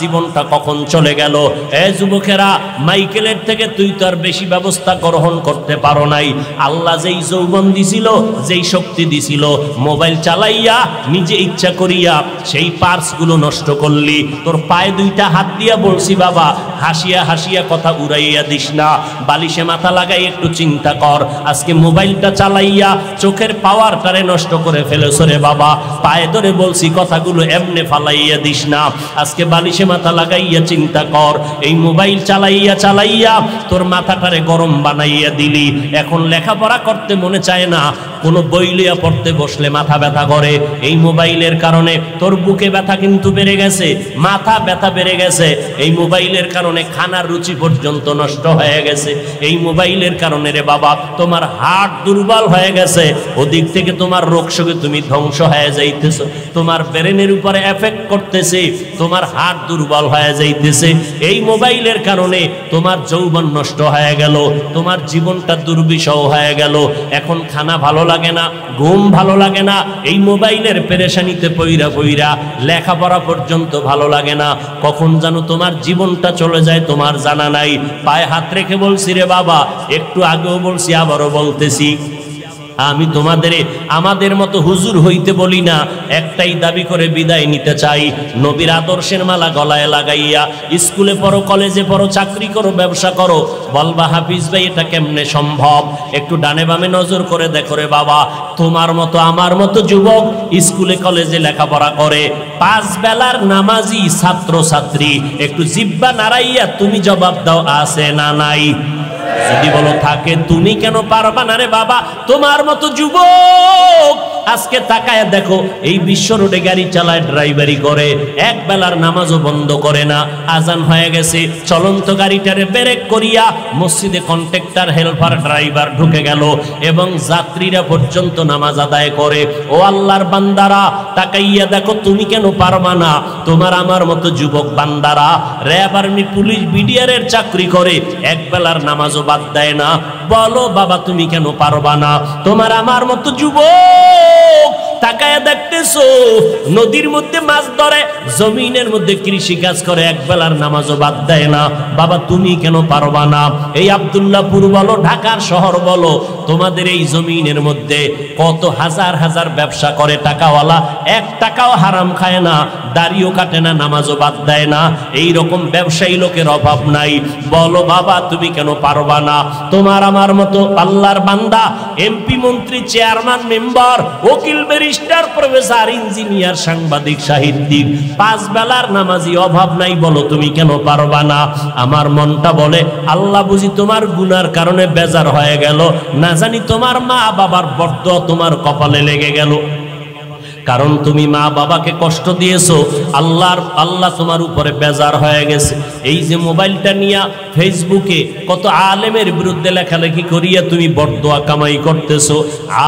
জীবনটা কখন চলে গেল। এ যুবকেরা, মাইকেলের থেকে তুই তো আর বেশি ব্যবস্থা গ্রহণ করতে পারো নাই। আল্লাহ যেই যৌবন দিছিল, যেই শক্তি দিছিল, মোবাইল চালাইয়া নিজে ইচ্ছা করিয়া সেই পার্সগুলো নষ্ট করলি। তোর পায়ে 2টা হাত দিয়া বলছি, বাবা হাসিয়া হাসিয়া কথা উড়াইয়া দিস না, বালিশে মাথা লাগাই একটু চিন্তা কর। আজকে মোবাইলটা চালাইয়া চোখের পাওয়ারটারে নষ্ট করে ফেলেছ রে বাবা, পায়ে ধরে বলছি কথাগুলো এমনে ফালাইয়া দিস না। আজকে বালিশে মাথা লাগাইয়া চিন্তা কর, এই মোবাইল চালাইয়া চালাইয়া তোর মাথাটারে গরম বানাইয়া দিলি। এখন লেখাপড়া করতে মনে চায় না, কোনো বই লইয়া পড়তে বসলে মাথা ব্যথা করে। এই মোবাইলের কারণে তোর বুকে ব্যথা কিন্তু বেড়ে গেছে, মাথা ব্যথা বেড়ে গেছে। এই মোবাইলের কারণে খানার রুচি পর্যন্ত নষ্ট হয়ে গেছে। এই মোবাইলের কারণে রে বাবা তোমার হার্ট দুর্বল হয়ে গেছে, ওদিক থেকে তোমার রোগ শোকে তুমি ধ্বংস হয়ে যাইতেছো, তোমার ব্রেনের উপরে এফেক্ট করতেছে, তোমার হার্ট দুর্বল হয়ে যাইতেছে। এই মোবাইলের কারণে তোমার যৌবন নষ্ট হয়ে গেল, তোমার জীবনটা দুর্বিষহ হয়ে গেল। এখন খানা ভালো লাগে না, ঘুম ভালো লাগে না, এই মোবাইলের পেরেশানিতে পইরা পইরা লেখাপড়া পর্যন্ত ভালো লাগে না। কখন যেন তোমার জীবনটা চলে যায় তোমার জানা নাই। পায়ে হাত রেখে বলছি রে বাবা, একটু আগেও বলছি, আবারও বলতেছি, আমি আমাদের মতো হুজুর হইতে বলি না, একটাই দাবি করে বিদায় নিতে চাই, নবীর আদর্শের মালা গলায় লাগাইয়া স্কুলে পড়ো, কলেজে পড়ো, চাকরি করো, ব্যবসা করো। বলবা হাফিজ ভাই এটা কেমনে সম্ভব? একটু ডানে বামে নজর করে দেখো রে বাবা, তোমার মতো আমার মতো যুবক স্কুলে কলেজে লেখাপড়া করে, 5 বেলার নামাজি ছাত্র ছাত্রী, একটু জিব্বা নাড়াইয়া তুমি জবাব দাও, আছে না নাই? যদি বলো থাকে, তুমি কেন পারবা না রে বাবা? তোমার মতো যুবক আজকে তাকায় দেখো, এই বিশ্ব রোডে গাড়ি চালায়, ড্রাইভারি করে, এক বেলার নামাজও বন্ধ করে না। আজান হয়ে গেছে, চলন্ত গাড়িটারে ব্রেক করিয়া মসজিদে কন্ট্রাক্টর হেল্পার ড্রাইভার ঢুকে গেল এবং যাত্রীরা পর্যন্ত নামাজ আদায় করে। ও আল্লাহর বান্দারা, তাকাইয়া দেখো, তুমি কেন পারবা না? তোমার আমার মতো যুবক বান্দারা র্যাব, আর্মি, পুলিশ, বিডিআরের চাকরি করে, এক বেলার নামাজও বাদ দেয় না। বলো বাবা, তুমি কেন পারবা না? তোমার আমার মতো যুবক তাকায়া দেখতেছো, নদীর মধ্যে মাছ ধরে, জমিনের মধ্যে কৃষি কাজ করে, এক বেলার নামাজও বাদ দেয় না। বাবা, তুমি কেন পারবা না? এই আব্দুল্লাহপুর বলো, ঢাকার শহর বলো, তোমাদের এই জমিনের মধ্যে কত হাজার হাজার ব্যবসা করে টাকাওয়ালা, এক টাকাও হারাম খায় না, দাড়িও কাটে না, নামাজও বাদ দেয় না। এই রকম ব্যবসায়ী লোকের অভাব নাই। বলো বাবা, তুমি কেন পারবা না? তোমার আমার মতো আল্লাহর বান্দা, এমপি, মন্ত্রী, চেয়ারম্যান, মেম্বার, উকিল, ব্যারিস্টার, প্রফেসর, ইঞ্জিনিয়ার, সাংবাদিক, সাহিত্যিক, পাঁচ বেলার নামাজি অভাব নাই। বলো তুমি কেন পারবা না? আমার মনটা বলে, আল্লাহ বুঝি তোমার গুনার কারণে বেজার হয়ে গেল, না জানি তোমার মা বাবার বরদোয়া তোমার কপালে লেগে গেল। কারণ তুমি মা বাবাকে কষ্ট দিয়েছো, আল্লাহ তোমার উপরে বেজার হয়ে গেছে। এই যে মোবাইলটা নিয়া ফেসবুকে কত আলেমের বিরুদ্ধে লেখালেখি করিয়া তুমি বরদোয়া কামাই করতেছো।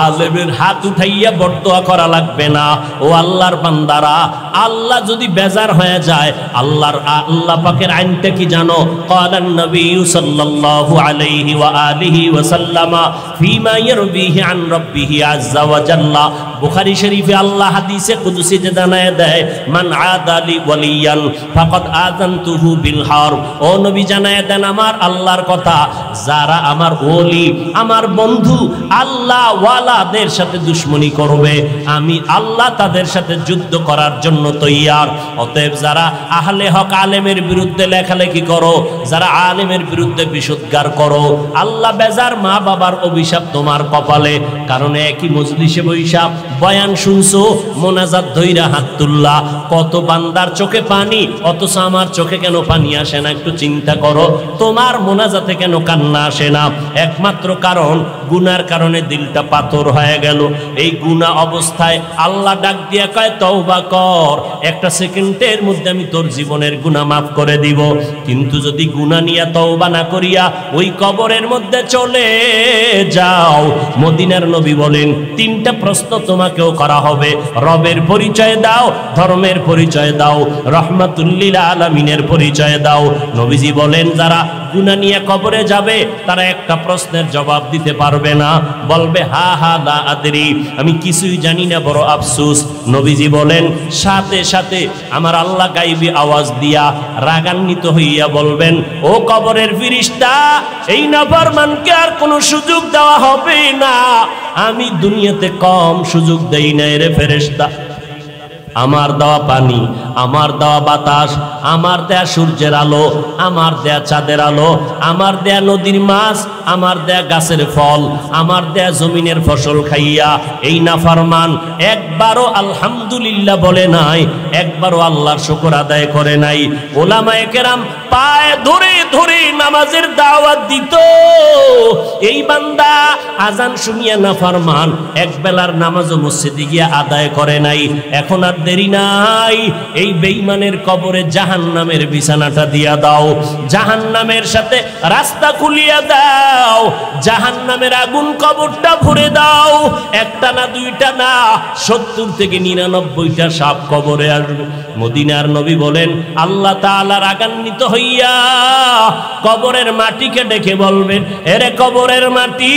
আলেমের হাত উঠাইয়া বরদোয়া করা লাগবে না। ও আল্লাহর বান্দারা, আল্লাহ যদি বেজার হয়ে যায়, আল্লাহ পাকের আইনটা কি জানো? ক্বালান নবী সাল্লাল্লাহু আলাইহি ওয়া আলিহি ওয়া সাল্লামা ফীমা ইয়ারবিহি আন রাব্বিহি আযজা ওয়া জাল্লা। বুখারী শরীফে আল্লাহ হাদিসে কুদসিতে জানায় দেয়, মান আদালি ওয়ালিয়ান ফাকাদ আযানতুহু বিল হারব। ও নবী, জানায় দেন আমার আল্লাহর কথা, যারা আমার ওলি, আমার বন্ধু, আল্লাহ ওয়ালাদের সাথে দুশমনি করবে, আমি আল্লাহ তাদের সাথে যুদ্ধ করার জন্য তৈয়ার। অতএব যারা আহলে হক আলেমের বিরুদ্ধে লেখালেখি করো, যারা আলেমের বিরুদ্ধে বিশুদ্ধার করো, আল্লাহ বেজার, মা বাবার অভিশাপ তোমার কপালে। কারণ একই মজলিসে বৈশা বয়ান শুনছো, মোনাজাত ধইরা হাত তুল্লা, কত বান্দার চোখে পানি, অথচ আমার চোখে কেন পানি আসে না? একটু চিন্তা করো, তোমার মোনাজাতে কেন কান্না আসে না? একমাত্র কারণ, গুনার কারণে দিলটা পাথর হয়ে গেল। এই গুনাহ অবস্থায় আল্লাহ ডাক দিয়া কয়, তওবা কর, একটা সেকেন্ডের মধ্যে আমি তোর জীবনের গুনাহ মাফ করে দিব। কিন্তু যদি গুনাহ নিয়ে তওবা না করিয়া ওই কবরের মধ্যে চলে যাও, মদিনার নবী বলেন, তিনটা প্রশ্ন তোমাকেও করা হবে। রবের পরিচয় দাও, ধর্মের পরিচয় দাও, রহমাতুল লিল আলামিনের পরিচয় দাও। নবীজি বলেন, যারা গুনাহ নিয়ে কবরে যাবে, তারা একটা প্রশ্নের জবাব দিতে পারবে না, বলবে হা হা লা আদরি, আমি কিছুই জানি না, বড় আফসোস। নবীজি বলেন, সাথে সাথে আমার আল্লাহ গায়বী আওয়াজ দিয়া রাগান্বিত হইয়া বলবেন, ও কবরের ফেরেশতা, এই নাফরমানকে আর কোনো সুযোগ দেওয়া হবে না। আমি দুনিয়াতে কম সুযোগ দেই না রে ফেরেশতা। আমার দেওয়া পানি, আমার দেওয়া বাতাস, আমার দেয়া সূর্যের আলো, আমার দেয়া চাঁদের আলো, আমার দেয়া নদীর মাছ, আমার দেয়া গাছের ফল, আমার দেয়া জমিনের ফসল খাইয়া এই নাফরমান একবারও আলহামদুলিল্লাহ বলে নাই, একবারও আল্লাহর শুকর আদায় করে নাই। ওলামায়ে কেরাম পায়ে ধরে ধরে নামাজের দাওয়াত দিত। এই বান্দা আজান শুনিয়া নাফরমান এক বেলার নামাজও মসজিদে গিয়া আদায় করে নাই। এখন আর দেরি নাই, এই বেঈমানের কবরে জাহান্নামের বিছানাটা দিয়া দাও, জাহান্নামের সাথে রাস্তা খুলিয়া দাও, জাহান্নামের আগুন কবরটা ভরে দাও। একটা না, দুইটা না, 70 থেকে 99টা সাপ কবরে আসবে। মদিনার নবী বলেন, আল্লাহ তাআলা রাগান্বিত হইয়া কবরের মাটিকে ডেকে বলবেন, এরে কবরের মাটি,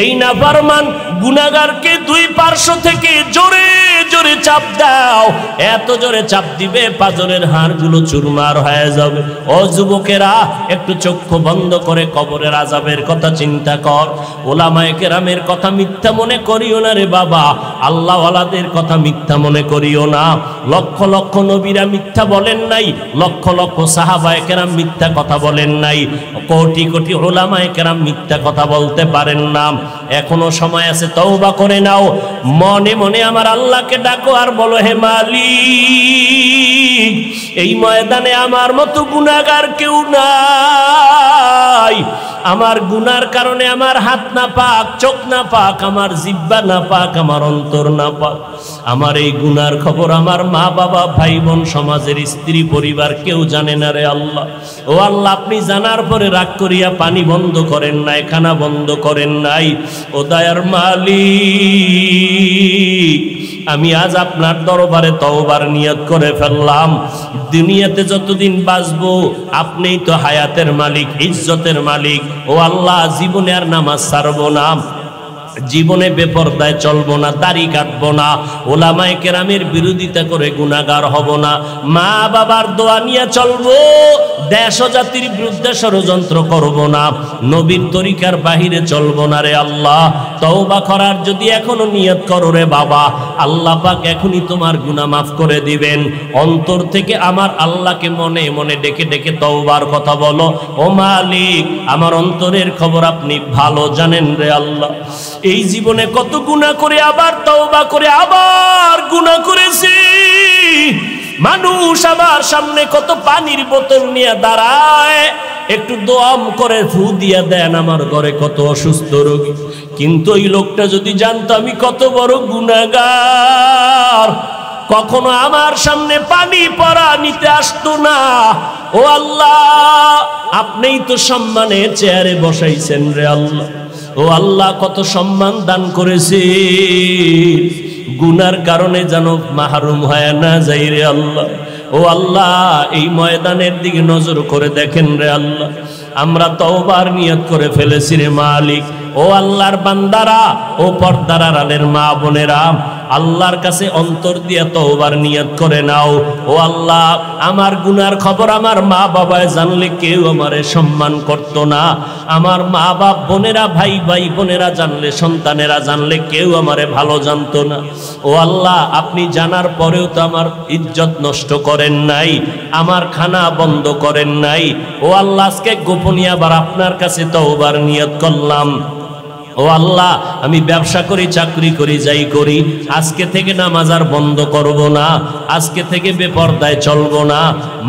এই নাফরমান গুনাহগারকে দুই পার্শ্ব থেকে জোরে জোরে চাপ দাও। এত জোরে চাপ দিবে পাজরের হাড়গুলো চুরমার হয়ে যাবে। ও যুবকেরা, একটু চক্ষু বন্ধ করে কবরের আযাবের কথা চিন্তা কর। ওলামায়ে কেরামের কথা মিথ্যা মনে করিও না রে বাবা, আল্লাহ ওয়ালাদের কথা মিথ্যা মনে করিও না। লক্ষ লক্ষ নবীরা মিথ্যা বলেন নাই, লক্ষ লক্ষ সাহাবায়ে কেরাম মিথ্যা কথা বলেন নাই, কোটি কোটি ওলামায়ে কেরাম মিথ্যা কথা বলতে পারেন না। এখনো সময় আছে, তওবা করে নাও। মনে মনে আমার আল্লাহকে ডাকো আর বলো, হে মালিক, এই ময়দানে আমার মতো গুনাহগার কেউ নাই, আমার গুনার কারণে আমার হাত না পাক, চোখ না পাক, আমার জিহ্বা না পাক, আমার অন্তর না পাক। আমার এই গুনার খবর আমার মা বাবা, ভাই বোন, সমাজের স্ত্রী পরিবার কেউ জানে না রে আল্লাহ। ও আল্লাহ, আপনি জানার পরে রাগ করিয়া পানি বন্ধ করেন নাই, খানা বন্ধ করেন নাই। ও দয়ার মালিক, আমি আজ আপনার দরবারে তওবার নিয়ত করে ফেললাম। দুনিয়াতে যতদিন বাঁচবো আপনিই তো হায়াতের মালিক, ইজ্জতের মালিক। ও আল্লাহ, জীবনে আর নামাজ ছাড়বো না, জীবনে বেপরদায় চলবো না, দাড়ি কাটবো না, ওলামায়ে কেরামের বিরোধিতা করে গুনাহগার হব না, মা বাবার দোয়া নিয়ে চলবো, দেশ ও জাতির বিরুদ্ধে ষড়যন্ত্র করব না, নবীর তরিকার বাহিরে চলবো না রে আল্লাহ। তওবা করার যদি এখনো নিয়ত করো রে বাবা, আল্লাহ পাক এখনই তোমার গুনাহ মাফ করে দিবেন। অন্তর থেকে আমার আল্লাহকে মনে মনে ডেকে ডেকে তওবার কথা বলো। ও মালিক, আমার অন্তরের খবর আপনি ভালো জানেন রে আল্লাহ। এই জীবনে কত গুনাহ করে আবার তওবা করে আবার গুনাহ করেছি। মানুষ আমার সামনে কত পানির বোতল নিয়ে দাঁড়ায়, একটু দোয়াম করে ফু দিয়া দেন, আমার ঘরে কত অসুস্থ রোগী। কিন্তু ওই লোকটা যদি জানতো আমি কত বড় গুনাহগার, কখনো আমার সামনে পানি পড়া নিতে আসতো না। ও আল্লাহ, আপনিই তো সম্মানের চেয়ারে বসাইছেন রে আল্লাহ। ও আল্লাহ, কত সম্মান দান করেছে, গুনার কারণে যেন মাহরুম হয় না যাই রে আল্লাহ। ও আল্লাহ, এই ময়দানের দিকে নজর করে দেখেন রে আল্লাহ। আমরা তওবার নিয়ত করে ফেলেছি রে মালিক। ও আল্লাহর বান্দারা, ও পর্দার আড়ালের মা বোনেরা, আল্লাহর কাছে অন্তর দিয়ে তওবার নিয়ত করে নাও। ও আল্লাহ, আমার গুনার খবর আমার মা বাবায় জানলে কেউ আমারে সম্মান করতো না। আমার মা বাপ বোনেরা, ভাই ভাই বোনেরা জানলে, সন্তানেরা জানলে কেউ আমারে ভালো জানতো না। ও আল্লাহ, আপনি জানার পরেও তো আমার ইজ্জত নষ্ট করেন নাই, আমার খানা বন্ধ করেন নাই। ও আল্লাহ, আজকে গোপনীয় আবার আপনার কাছে তওবার নিয়ত করলাম। ও আল্লাহ, আমি ব্যবসা করি, চাকরি করি, যাই করি, আজকে থেকে নামাজ আর বন্ধ করব না, আজকে থেকে বেপরদায় চলবো না,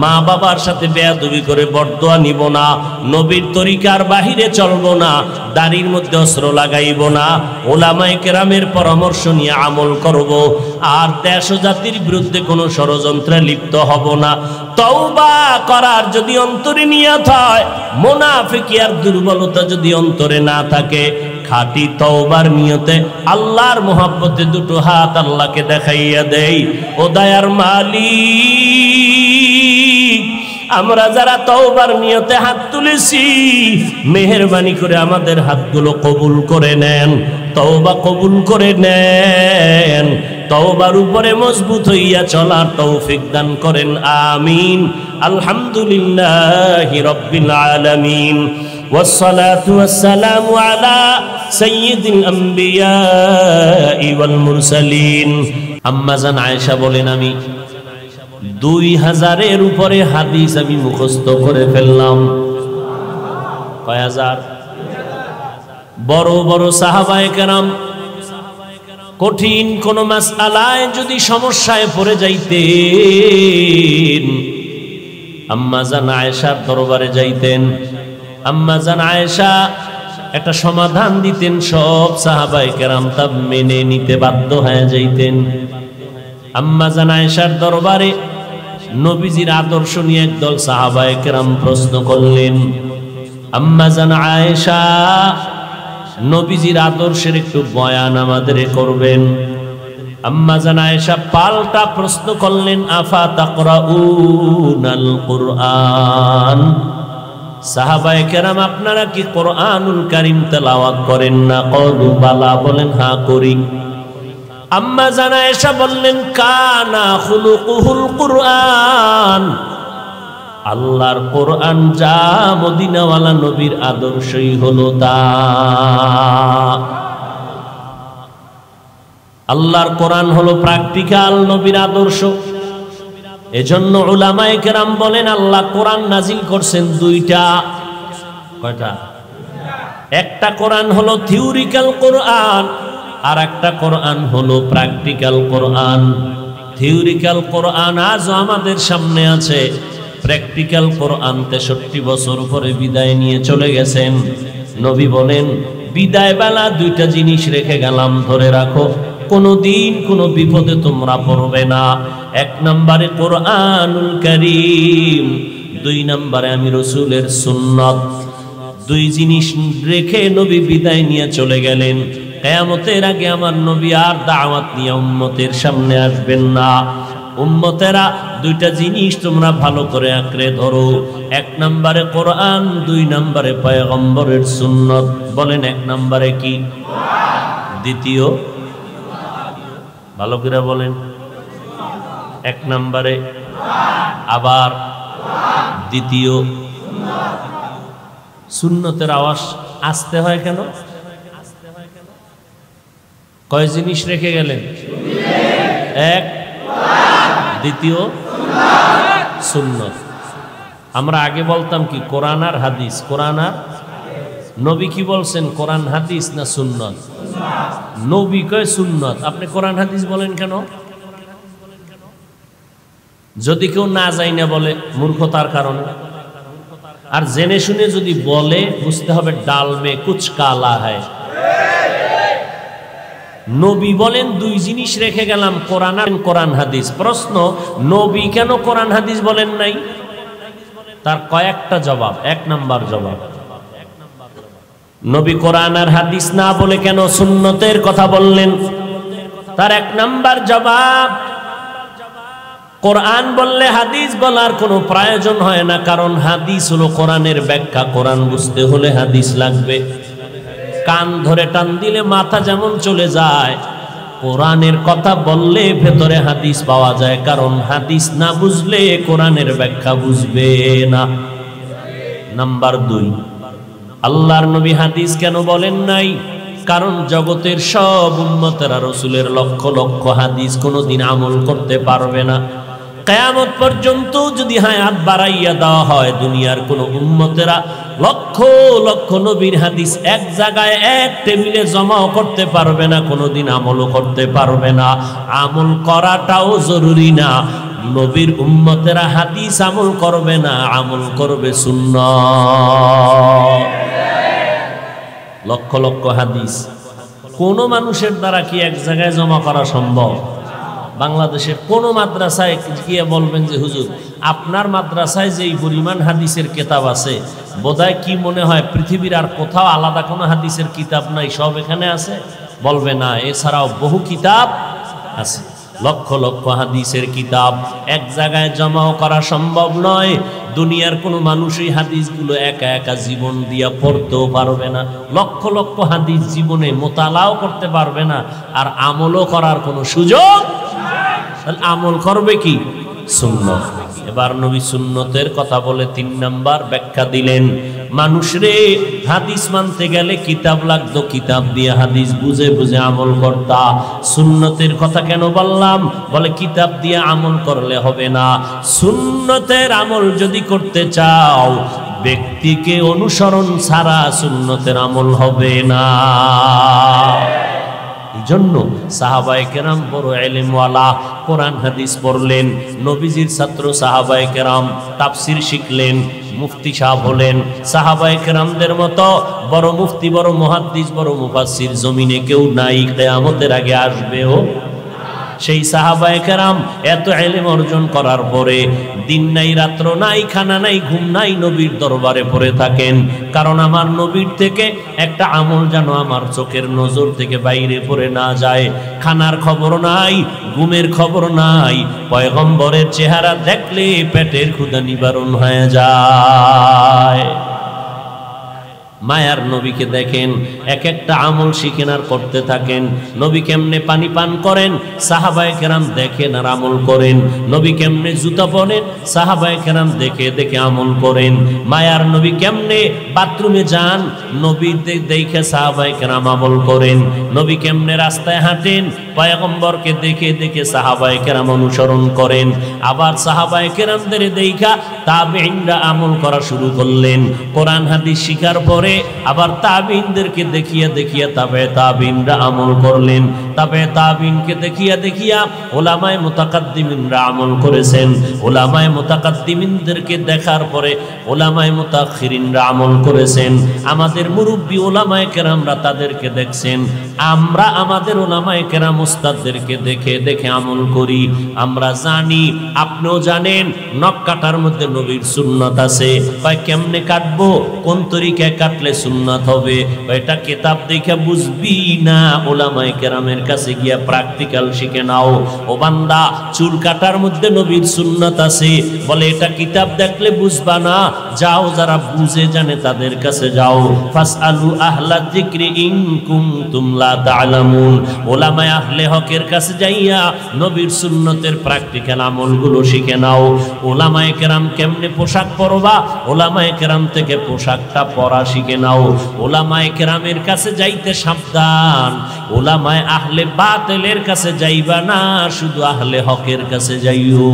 মা বাবার সাথে বেয়াদবি করে বরদোয়া নিব না, নবীর তরিকার বাহিরে চলবো না, দাড়ির মধ্যে অস্ত্র লাগাইব না, ওলামায়ে কেরামের পরামর্শ নিয়ে আমল করব, আর দেশ ও জাতির বিরুদ্ধে কোনো ষড়যন্ত্রে লিপ্ত হব না। তওবা করার যদি অন্তরে নিয়ত হয়, মুনাফিকি আর দুর্বলতা যদি অন্তরে না থাকে, খাঁটি তওবার নিয়তে আল্লাহর মোহাব্বতে দুটো হাত আল্লাহকে দেখাইয়া দেই। ও দয়ার মালিক, আমরা যারা তওবার নিয়তে হাত তুলেছি, মেহেরবানি করে আমাদের হাতগুলো কবুল করে নেন, তওবা কবুল করে নেন, তওবার উপরে মজবুত হইয়া চলার তৌফিক দান করেন। আমিন। আলহামদুলিল্লাহি রাব্বিল আলামিন। والصلاة والسلام على سيد الأنبياء والمرسلين। আম্মা জান আয়েশা বলেন, আমি 2000-এর উপরে হাদিস আমি মুখস্থ করে ফেললাম। কয় হাজার? বড় বড় সাহাবায়ে কেরাম কঠিন কোন মাসআলায় যদি সমস্যায় পড়ে যাইতেন, আম্মা জান আয়েশার দরবারে যাইতেন। আম্মা জান আয়েশা একটা সমাধান দিতেন, সব সাহাবায়ে কেরাম তা মেনে নিতে বাধ্য হয়ে যাইতেন। আম্মা জান আয়েশার দরবারে নবীজির আদর্শ নিয়ে একদল সাহাবায়ে কেরাম প্রশ্ন করলেন। আম্মা জান আয়েশা নবীজির আদর্শের একটু বয়ান আমাদের করবেন। আম্মা জান আয়েশা পাল্টা প্রশ্ন করলেন, আফা তাকরাউনাল কুরআন, সাহাবায়ে কেরাম আপনারা কি কোরআনুল কারীম তেলাওয়াত করেন না? ক্বালু বালা, বলেন হ্যাঁ করি। আম্মা জান আয়েশা বললেন, কানা খুলুকুহুল কুরআন, আল্লাহর কোরআন যা, মদিনাওয়ালা নবীর আদর্শই হলো তা। আল্লাহর কোরআন হলো প্র্যাকটিক্যাল নবীর আদর্শ। এজন্য উলামায়ে কেরাম বলেন, আল্লাহ কোরআন নাজিল করছেন দুইটা। কয়টা? একটা কোরআন হলো থিওরিক্যাল কোরআন, আর একটা কোরআন হলো প্র্যাকটিক্যাল কোরআন। থিওরিক্যাল কোরআন আজও আমাদের সামনে আছে, প্র্যাকটিক্যাল কোরআন 63 বছর পরে বিদায় নিয়ে চলে গেছেন। নবী বলেন, বিদায় বেলা দুইটা জিনিস রেখে গেলাম, ধরে রাখো, কোনদিন কোনো বিপদে তোমরা পড়বে না। এক নম্বরে কোরআনুল কারীম, দুই নম্বরে আমি রাসূলের সুন্নাত। দুই জিনিস রেখে নবী বিদায় নিয়ে চলে গেলেন। কিয়ামতের আগে আমার নবী আর দাওয়াত নিয়ে উম্মতের সামনে আসবেন না। উম্মতেরা দুইটা জিনিস তোমরা ভালো করে আঁকড়ে ধরো, এক নম্বরে কোরআন, দুই নম্বরে পয়গম্বরের সুন্নাত। বলেন, এক নম্বরে কি? দ্বিতীয়, ভালো করে বলেন। এক নম্বরে, আবার দ্বিতীয়। সুন্নতের আওয়াজ আসতে হয় কেন? কয় জিনিস রেখে গেলেন? এক, দ্বিতীয়, সুন্নত। আমরা আগে বলতাম কি কোরআন আর হাদিস, কোরআন আর নবী কি বলছেন, কোরআন হাদিস না সুন্নত? নবী কয় সুন্নত, আপনি কোরআন হাদিস বলেন কেন? যদি কেউ না যায় না বলে মূর্খতার কারণে, আর জেনে শুনে যদি বলে বুঝতে হবে ডাল মে কুছ কালা হয়। নবী বলেন দুই জিনিস রেখে গেলাম, কোরআন আর কোরআন হাদিস। প্রশ্ন, নবী কেন কোরআন হাদিস বলেন নাই? তার কয়েকটা জবাব। এক নাম্বার জবাব, নবী কোরআন আর হাদিস না বলে কেন সুন্নতের কথা বললেন? তার এক নাম্বার জবাব, কোরআন বললে হাদিস বলার কোনো প্রয়োজন হয় না, কারণ হাদিস হলো কোরআনের ব্যাখ্যা। কোরআন বুঝতে হলে হাদিস লাগবে। কান ধরে টান দিলে মাথা যেমন চলে যায়, কোরআনের কথা বললে ভেতরে হাদিস পাওয়া যায়, কারণ হাদিস না বুঝলে কোরআনের ব্যাখ্যা বুঝবে না। নাম্বার দুই, আল্লাহর নবী হাদিস কেন বলেন নাই? কারণ জগতের সব উম্মতেরা রাসূলের লক্ষ লক্ষ হাদিস কোনোদিন আমল করতে পারবে না। কিয়ামত পর্যন্ত যদি হায়াত বাড়াইয়া দেওয়া হয়, দুনিয়ার কোন উম্মতেরা লক্ষ লক্ষ নবীর হাদিস এক জায়গায় এক টেবিলে জমাও করতে পারবে না, কোনোদিন আমলও করতে পারবে না। আমল করাটাও জরুরি না। নবীর উম্মতেরা হাদিস আমল করবে না, আমল করবে সুন্নাত। লক্ষ লক্ষ হাদিস কোন মানুষের দ্বারা কি এক জায়গায় জমা করা সম্ভব? বাংলাদেশের কোন মাদ্রাসায় গিয়ে বলবেন যে হুজুর আপনার মাদ্রাসায় যেই পরিমাণ হাদিসের কিতাব আছে, বোধহয় কি মনে হয় পৃথিবীর আর কোথাও আলাদা কোনো হাদিসের কিতাব নাই, সব এখানে আছে? বলবে না, এছাড়াও বহু কিতাব আছে। লক্ষ লক্ষ হাদিসের কিতাব এক জায়গায় জমাও করা সম্ভব নয়। দুনিয়ার কোনো মানুষই হাদিসগুলো একা একা জীবন দিয়া পড়তেও পারবে না। লক্ষ লক্ষ হাদিস জীবনে মোতালাও করতে পারবে না, আর আমলও করার কোনো সুযোগ। আমল করবে কি? সুন্নত। এবার নবী সুন্নতের কথা বলে তিন নাম্বার ব্যাখ্যা দিলেন, মানুষরে হাদিস মানতে গেলে কিতাব লাগতো, কিতাব দিয়ে হাদিস বুঝে বুঝে আমল করতা। সুন্নতের কথা কেন বললাম? বলে কিতাব দিয়ে আমল করলে হবে না। সুন্নতের আমল যদি করতে চাও, ব্যক্তিকে অনুসরণ ছাড়া সুন্নতের আমল হবে না। এই জন্য সাহাবায়ে কেরাম বড় ইলমওয়ালা, কোরআন হাদিস পড়লেন। নবীজির ছাত্র সাহাবায়ে কেরাম তাফসীর শিখলেন, মুফতি সাহেব হলেন। সাহাবায়ে কেরামদের মতো বড় মুফতি, বড় মুহাদ্দিস, বড় মুফাসসির জমিনে কেউ নাই, কিয়ামতের আগে আসবেও। সেই সাহাবায়ে কেরাম এত ইলম অর্জন করার পরে দিন নাই, রাত্র নাই, খানা নাই, ঘুম নাই, নবীর দরবারে পড়ে থাকেন। কারণ আমার নবীর থেকে একটা আমল যেন আমার চোখের নজর থেকে বাইরে পড়ে না যায়। খানার খবর নাই, ঘুমের খবর নাই, পয়গম্বরের চেহারা দেখলে পেটের ক্ষুধা নিবারণ হয়ে যায়। মায়ার নবীকে দেখেন, এক একটা আমল শিখেন আর করতে থাকেন। নবী কেমনে পানি পান করেন, সাহাবায়ে কেরাম দেখেন আর আমল করেন। নবী কেমনে জুতা পরেন, সাহাবায়ে কেরাম দেখে দেখে আমল করেন। মায়ার নবী কেমনে বাথরুমে যান, নবী দেখে সাহাবায়ে কেরাম আমল করেন। নবী কেমনে রাস্তায় হাঁটেন, পয়গম্বরকে দেখে দেখে সাহাবায়ে কেরাম অনুসরণ করেন। আবার সাহাবায়ে কেরামদের দেখা তাবেঈনরা আমল করা শুরু করলেন। কোরআন হাদিস শিখার পরে পরে আবার তাবিনদেরকে দেখিয়া দেখিয়া তাবে তাবিনরা আমল করলেন, তাবে তাবিনকে দেখিয়া দেখিয়া ওলামায়ে মুতাকাদ্দিমিনরা আমল করেছেন, ওলামায়ে মুতাকাদ্দিমিনদেরকে দেখার পরে ওলামায়ে মুতাআখিরিনরা আমল করেছেন। আমাদের মুরব্বী ওলামায়ে কেরামরা তাদেরকে দেখছেন, আমরা আমাদের ওলামায়ে কেরাম উস্তাদদেরকে দেখে দেখে আমল করি। আমরা জানি, আপনিও জানেন, নখ কাটার মধ্যে নবীর সুন্নাত আছে। কয় কেমনে কাটবো, কোন তরিকায় কাটলে সুন্নাত হবে? এটা কিতাব দেখে বুঝবি না, ওলামায়ে কেরামের কাছে গিয়া প্র্যাকটিক্যাল শিখে নাও। ও বান্দা, চুল কাটার মধ্যে নবীর সুন্নাত আছে, বলে এটা কিতাব দেখলে বুঝবা না, যাও যারা বুঝে জানে তাদের কাছে যাও। ফাসআলু আহলা যিকরি ইন কুনতুম লা তা'লামুন। ওলামায়ে আহলে হকের কাছে যাইয়া নবীর সুন্নতের প্র্যাকটিক্যাল আমলগুলো শিখে নাও। ওলামায়ে কেরাম কেমনে পোশাক পরবা, ওলামায়ে কেরাম থেকে পোশাকটা পরা শিখে নাও। ওলামায়ে কেরামের কাছে যাইতে সাবধান, ওলামায়ে আহলে বাতিলের কাছে যাইবা না, শুধু আহলে হকের কাছে যাইও।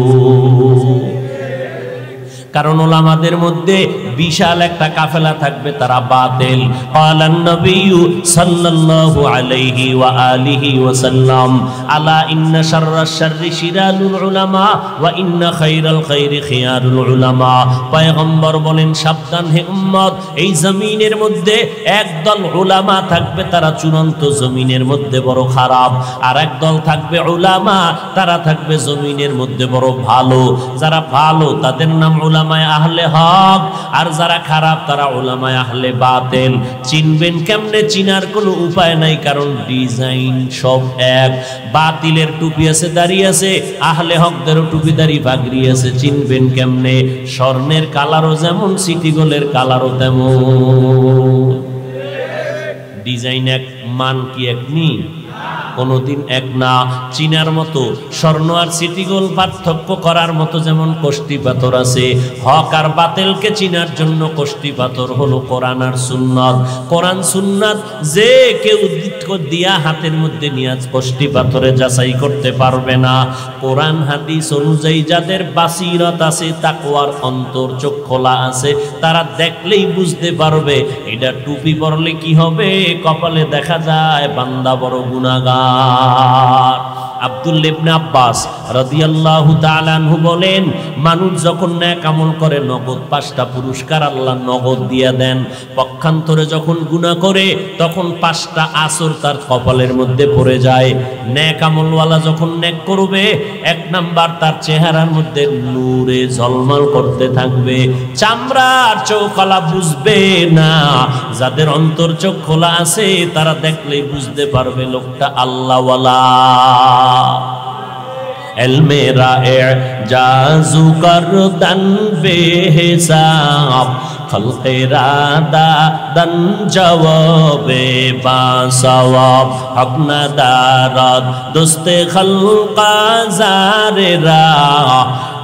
কারণ ওলামাদের মধ্যে বিশাল একটা কাফেলা থাকবে, তারা বাতিল। ক্বালান নবিয়্যু সাল্লাল্লাহু আলাইহি ওয়া আলিহি ওয়া সাল্লাম, আলা ইন্না শাররাশ শাররি শিরারুল উলামা ওয়া ইন্না খায়রাল খায়রি খিয়ারুল উলামা। পয়গম্বর বলেন, সাবধান হে উম্মত, এই জমিনের মধ্যে একদল উলামা থাকবে, তারা চূড়ান্ত জমিনের মধ্যে বড় খারাপ, আর একদল থাকবে উলামা, তারা থাকবে জমিনের মধ্যে বড় ভালো। যারা ভালো তাদের নাম উলামায়ে আহলে হক, আর যারা খারাপ তারা উলামায়ে আহলে বাতিল। চিনবেন কেমনে? চিনার কোনো উপায় নাই, কারণ ডিজাইন সব এক। বাতিলের টুপি আছে, দাড়ি আছে, আহলে হকদেরও টুপি দাড়ি পাগড়ি আছে। চিনবেন কেমনে? স্বর্ণের কালারও যেমন, সিটি গোল্ডের কালারও তেমন। ডিজাইন এক, মান কি এক নি? কোনদিন এক না। চিনার মতো স্বর্ণ আর সিটি গোল্ড পার্থক্য করার মতো যেমন কষ্টি পাথর আছে, হক আর বাতিলকে চিনার জন্য কষ্টি পাথর হলো কোরআন আর সুন্নাত। কোরআন সুন্নাত যে কেউ দিয়া হাতের মধ্যে নিয়ে কষ্টি পাথরে যাচাই করতে পারবে না। কোরআন হাদিস অনুযায়ী যাদের বাসিরত আছে, তাকওয়ার অন্তর চোখ খোলা আছে, তারা দেখলেই বুঝতে পারবে এটা টুপি পরলে কি হবে। কপালে দেখা যায় বান্দা বড় গুনাহগার। আব্দুল্লাহ ইবনে আব্বাস রাদিয়াল্লাহু তাআলা আনহু বলেন, মানুষ যখন নেক আমল করে নগদ 5টা পুরস্কার আল্লাহ নগদ দিয়ে দেন। পক্ষান্তরে যখন গুনাহ করে তখন 5টা আসর তার কপালের মধ্যে পড়ে যায়। নেক আমলওয়ালা যখন নেক করবে, 1 নাম্বার তার চেহারার মধ্যে নূরে ঝলমল করতে থাকবে, চামড়ার চৌকলা বুঝবে না। যাদের অন্তর চোখ খোলা আছে তারা দেখলেই বুঝতে পারবে লোকটা আল্লাহওয়ালা। ইলমে রা'জাজু করদান বেহিসাব, খলকে রাদা দান জওয়াবে বাসওয়াব। আপনা দারাত দোস্তে খলকা জারেরা,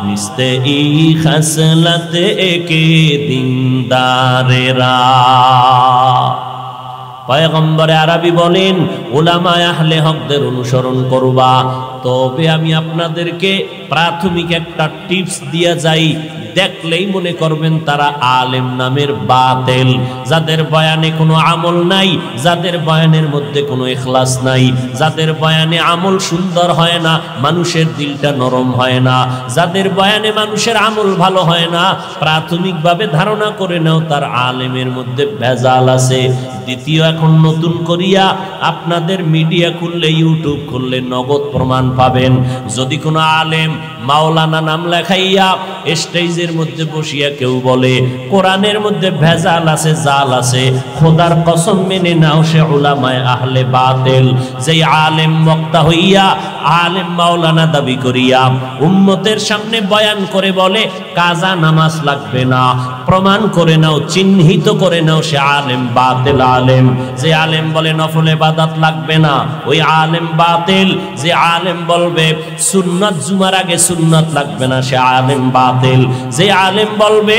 নিস্তে ই খসলত একে দিনদারেরা। পয়গম্বরে আরবি বলেন, উলামায়ে আহলে হকদের অনুসরণ করবা। তবে আমি আপনাদেরকে প্রাথমিক একটা টিপস দিয়া যাই, দেখলেই মনে করবেন তারা আলেম নামের বাতিল। যাদের বয়ানে কোনো আমল নাই, যাদের বয়ানের মধ্যে কোনো ইখলাস নাই, যাদের বয়ানে আমল সুন্দর হয় না, মানুষের দিলটা নরম হয় না, যাদের বয়ানে মানুষের আমল ভালো হয় না, প্রাথমিকভাবে ধারণা করে নাও তার আলেমের মধ্যে ভেজাল আছে। দ্বিতীয়, এখন নতুন করিয়া আপনাদের মিডিয়া খুললে, ইউটিউব খুললে নগদ প্রমাণ পাবেন। যদি কোনো আলেম মাওলানা নাম লেখাইয়া স্টেজের মধ্যে বসিয়া কেউ বলে কোরআনের মধ্যে ভেজাল আছে, জাল আছে, খোদার কসম মেনে নাও সে উলামায়ে আহলে বাতিল। যেই আলেম বক্তা হইয়া আলেম মাওলানা দাবি করিয়া উম্মতের সামনে বয়ান করে বলে কাজা নামাজ লাগবে না, প্রমাণ করে নাও, চিহ্নিত করে নাও সে আলেম বাতিল আলেম। যে আলেম বলে নফল ইবাদত লাগবে না, ওই আলেম বাতিল। যে আলেম বলবে সুন্নাত জুমার আগে সুন্নাত লাগবে না, সে আলেম বাতিল। যে আলেম বলবে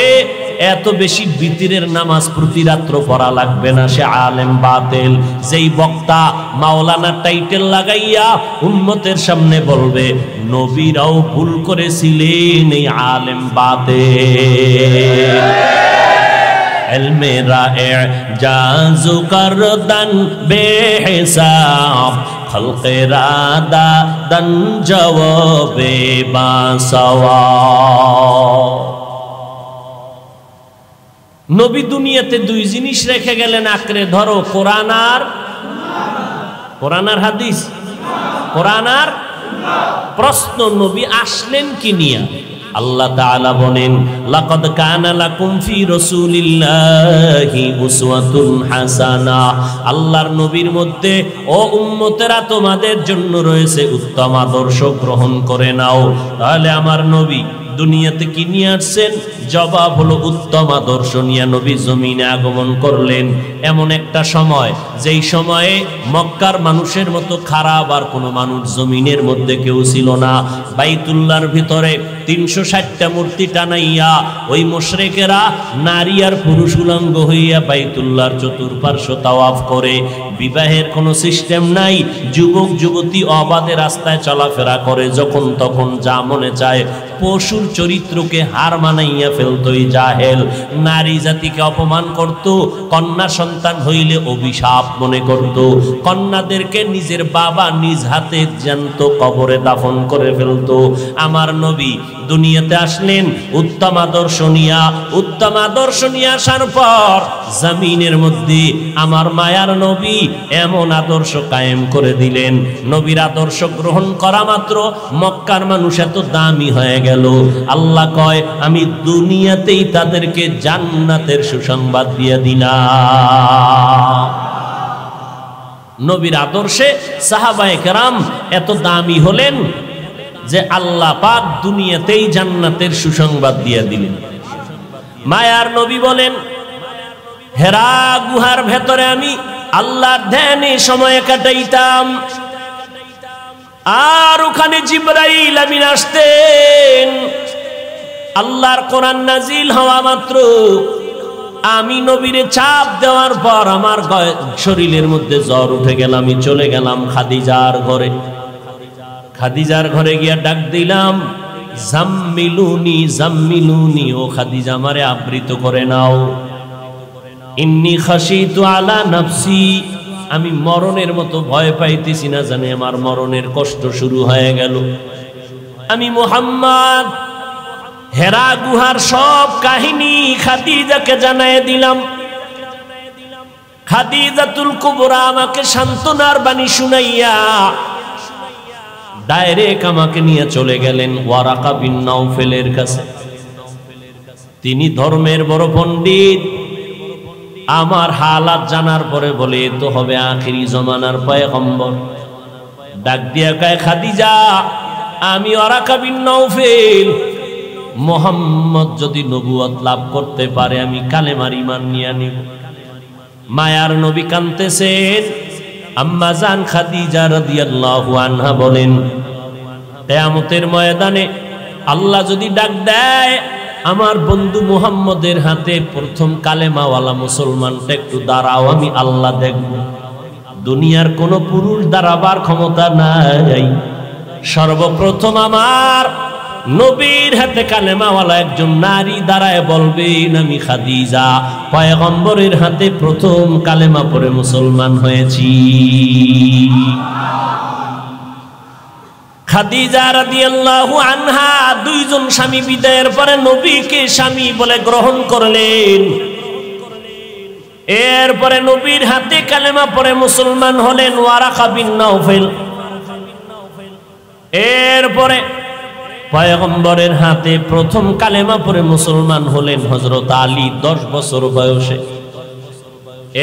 এত বেশি বিতিরের নামাজ প্রতি রাত্র পড়া লাগবে না, সে আলেম বাতিল। যেই বক্তা মাওলানা টাইটেল লাগাইয়া উম্মতের সামনে বলবে নবীরাও ভুল করেছিলেন, এই আলেম বাতিল। ইলমেরা ইজাজু করদান বেহিসাব খলকেরা দাদান জওয়াবে বাসওয়া। নবী দুনিয়াতে দুই জিনিস রেখে গেলেন আঁকড়ে ধরো, কোরআন আর হাদিস। কোরআন আর প্রশ্ন, নবী আসলেন কি নিয়া? আল্লাহ তাআলা বলেন লাকাদ কানা লাকুম ফি রাসূলিল্লাহি উসওয়াতুন হাসানা। আল্লাহর নবীর মধ্যে ও উম্মতেরা তোমাদের জন্য রয়েছে উত্তম আদর্শ, গ্রহণ করে নাও। তাহলে আমার নবী দুনিয়াতে কি নিয়ে আসছেন? জবাব হলো উত্তম আদর্শ নিয়ে নবী জমিনে আগমন করলেন। এমন একটা সময়, যেই সময়ে মক্কার মানুষের মতো খারাপ আর কোনো মানুষ জমিনের মধ্যে কেউ ছিল না। বাইতুল্লাহর ভিতরে 360টা মূর্তি টানাইয়া ওই মুশরিকেরা নারী আর পুরুষ উলঙ্গ হইয়া বাইতুল্লাহর চতুর্পার্শ্ব তাওয়াফ করে। বিবাহের কোনো সিস্টেম নাই, যুবক যুবতী অবাধে রাস্তায় চলাফেরা করে, যখন তখন যা মনে চায়। পশুর চরিত্রকে হার মানাইয়া ফেলতই জাহেল। নারী জাতিকে অপমান করত, কন্যা সন্তান হইলে অভিশাপ মনে করত। কন্যাদেরকে নিজের বাবা নিজ হাতে জ্যান্ত কবরে দাফন করে ফেলতো। আমার নবী দুনিয়াতে আসলেন উত্তম আদর্শ নিয়া। উত্তম আদর্শ নিয়ে আসার পর জমিনের মধ্যে আমার মায়ার নবী এমন আদর্শ কায়েম করে দিলেন, নবীর আদর্শ গ্রহণ করা মাত্র মক্কার মানুষ এত দামি হয়ে গেল। আল্লাহ কয় আমি দুনিয়াতেই তাদেরকে জান্নাতের সুসংবাদ দিয়ে দিলাম। নবীর আদর্শে সাহাবায়ে কেরাম এত দামি হলেন যে আল্লাহ পাক দুনিয়াতেই জান্নাতের সুসংবাদ দিয়ে দিলেন। মায়ার নবী বলেন হেরা গুহার ভেতরে আমি আল্লাহর ধ্যানে সময় কাটাইতাম, আর ওখানে জিবরাইল আমিন আসতেন। আল্লাহর কোরআন নাজিল হওয়া মাত্র আমি নবীরে চাপ দেওয়ার পর আমার শরীরের মধ্যে জ্বর উঠে গেল। আমি চলে গেলাম খাদিজার ঘরে। খাদিজার ঘরে গিয়া ডাক দিলাম জাম্মিলুনি জাম্মিলুনি, ও খাদিজা আমারে আবৃত করে নাও। ইন্নী খাশিতু আলা নাফসি, আমি মরণের মতো ভয় পাইতেছি, না জানি আমার মরণের কষ্ট শুরু হয়ে গেল। আমি মুহাম্মদ হেরা গুহার সব কাহিনী খাদিজাকে জানায় দিলাম। খাদিজাতুল কুবরা আমাকে সান্ত্বনার বাণী শুনাইয়া ডাইরেক্ট আমাকে নিয়ে চলে গেলেন ওয়ারাকা বিন নাওফেলের কাছে। তিনি ধর্মের বড় পণ্ডিত। আমার হালাত জানার পরে বলে তো হবে আখিরি জমানার পয়গম্বর। ডাক দিয়া কয় খাদিজা আমি ওয়ারাকা বিন নাওফেল, মুহাম্মদ যদি নবুয়ত লাভ করতে পারে আমি কালেমার ঈমান নিয়ে নিব। মায়ার নবী কাঁদতেছেন। আম্মা জান খাদিজা রাদিয়াল্লাহু আনহা বলেন কিয়ামতের ময়দানে আল্লাহ যদি ডাক দেয় আমার বন্ধু মুহাম্মদের হাতে প্রথম কালেমাওয়ালা মুসলমানটা একটু দাঁড়াও, আমি আল্লাহ দেখব। দুনিয়ার কোন পুরুষ দাঁড়াবার ক্ষমতা নাই, সর্বপ্রথম আমার নবীর হাতে কালেমাওয়ালা একজন নারী দাঁড়ায় বলবেন আমি খাদিজা পয়গম্বরের হাতে প্রথম কালেমা পড়ে মুসলমান হয়েছি। খাদিজা রাদিয়াল্লাহু আনহা দুইজন স্বামী বিদায়ের পরে নবীকে স্বামী বলে গ্রহণ করলেন। এরপরে নবীর হাতে কালেমা পড়ে মুসলমান হলেন ওয়ারাকা বিন নাওফেল। এরপরে পয়গম্বরের হাতে প্রথম কালেমা পড়ে মুসলমান হলেন হযরত আলী 10 বছর বয়সে।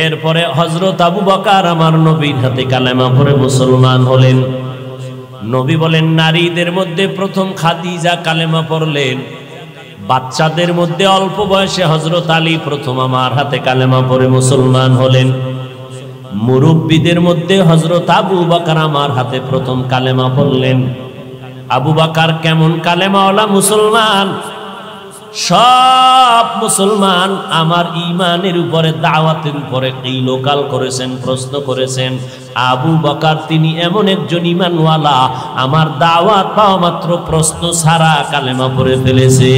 এরপরে হযরত আবু বকর আমার নবীর হাতে কালেমা পড়ে মুসলমান হলেন। নবী বলেন নারীদের মধ্যে প্রথম খাদিজা কালেমা পড়লেন। বাচ্চাদের মধ্যে অল্প বয়সে হযরত আলী প্রথম আমার হাতে কালেমা পড়ে মুসলমান হলেন। মুরব্বীদের মধ্যে হযরত আবু বকর আমার হাতে প্রথম কালেমা পড়লেন। আবু বকর কেমন কালেমাওয়ালা মুসলমান, সব মুসলমান আমার ঈমানের উপরে দাওয়াতের উপরে কিলোকাল করেছেন, প্রশ্ন করেছেন। আবু বকর তিনি এমন একজন ঈমানওয়ালা আমার দাওয়াত পাওয়া মাত্র প্রশ্ন ছাড়া কালেমা পড়ে ফেলেছে।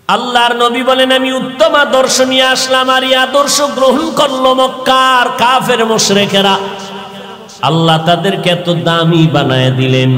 আল্লাহর নবী বলেন আমি উত্তম আদর্শ নিয়ে আসলাম, আর এই আদর্শ গ্রহণ করলো মক্কার কাফের মুশরিকেরা। আল্লাহ তাদেরকে এত দামি বানায় দিলেন,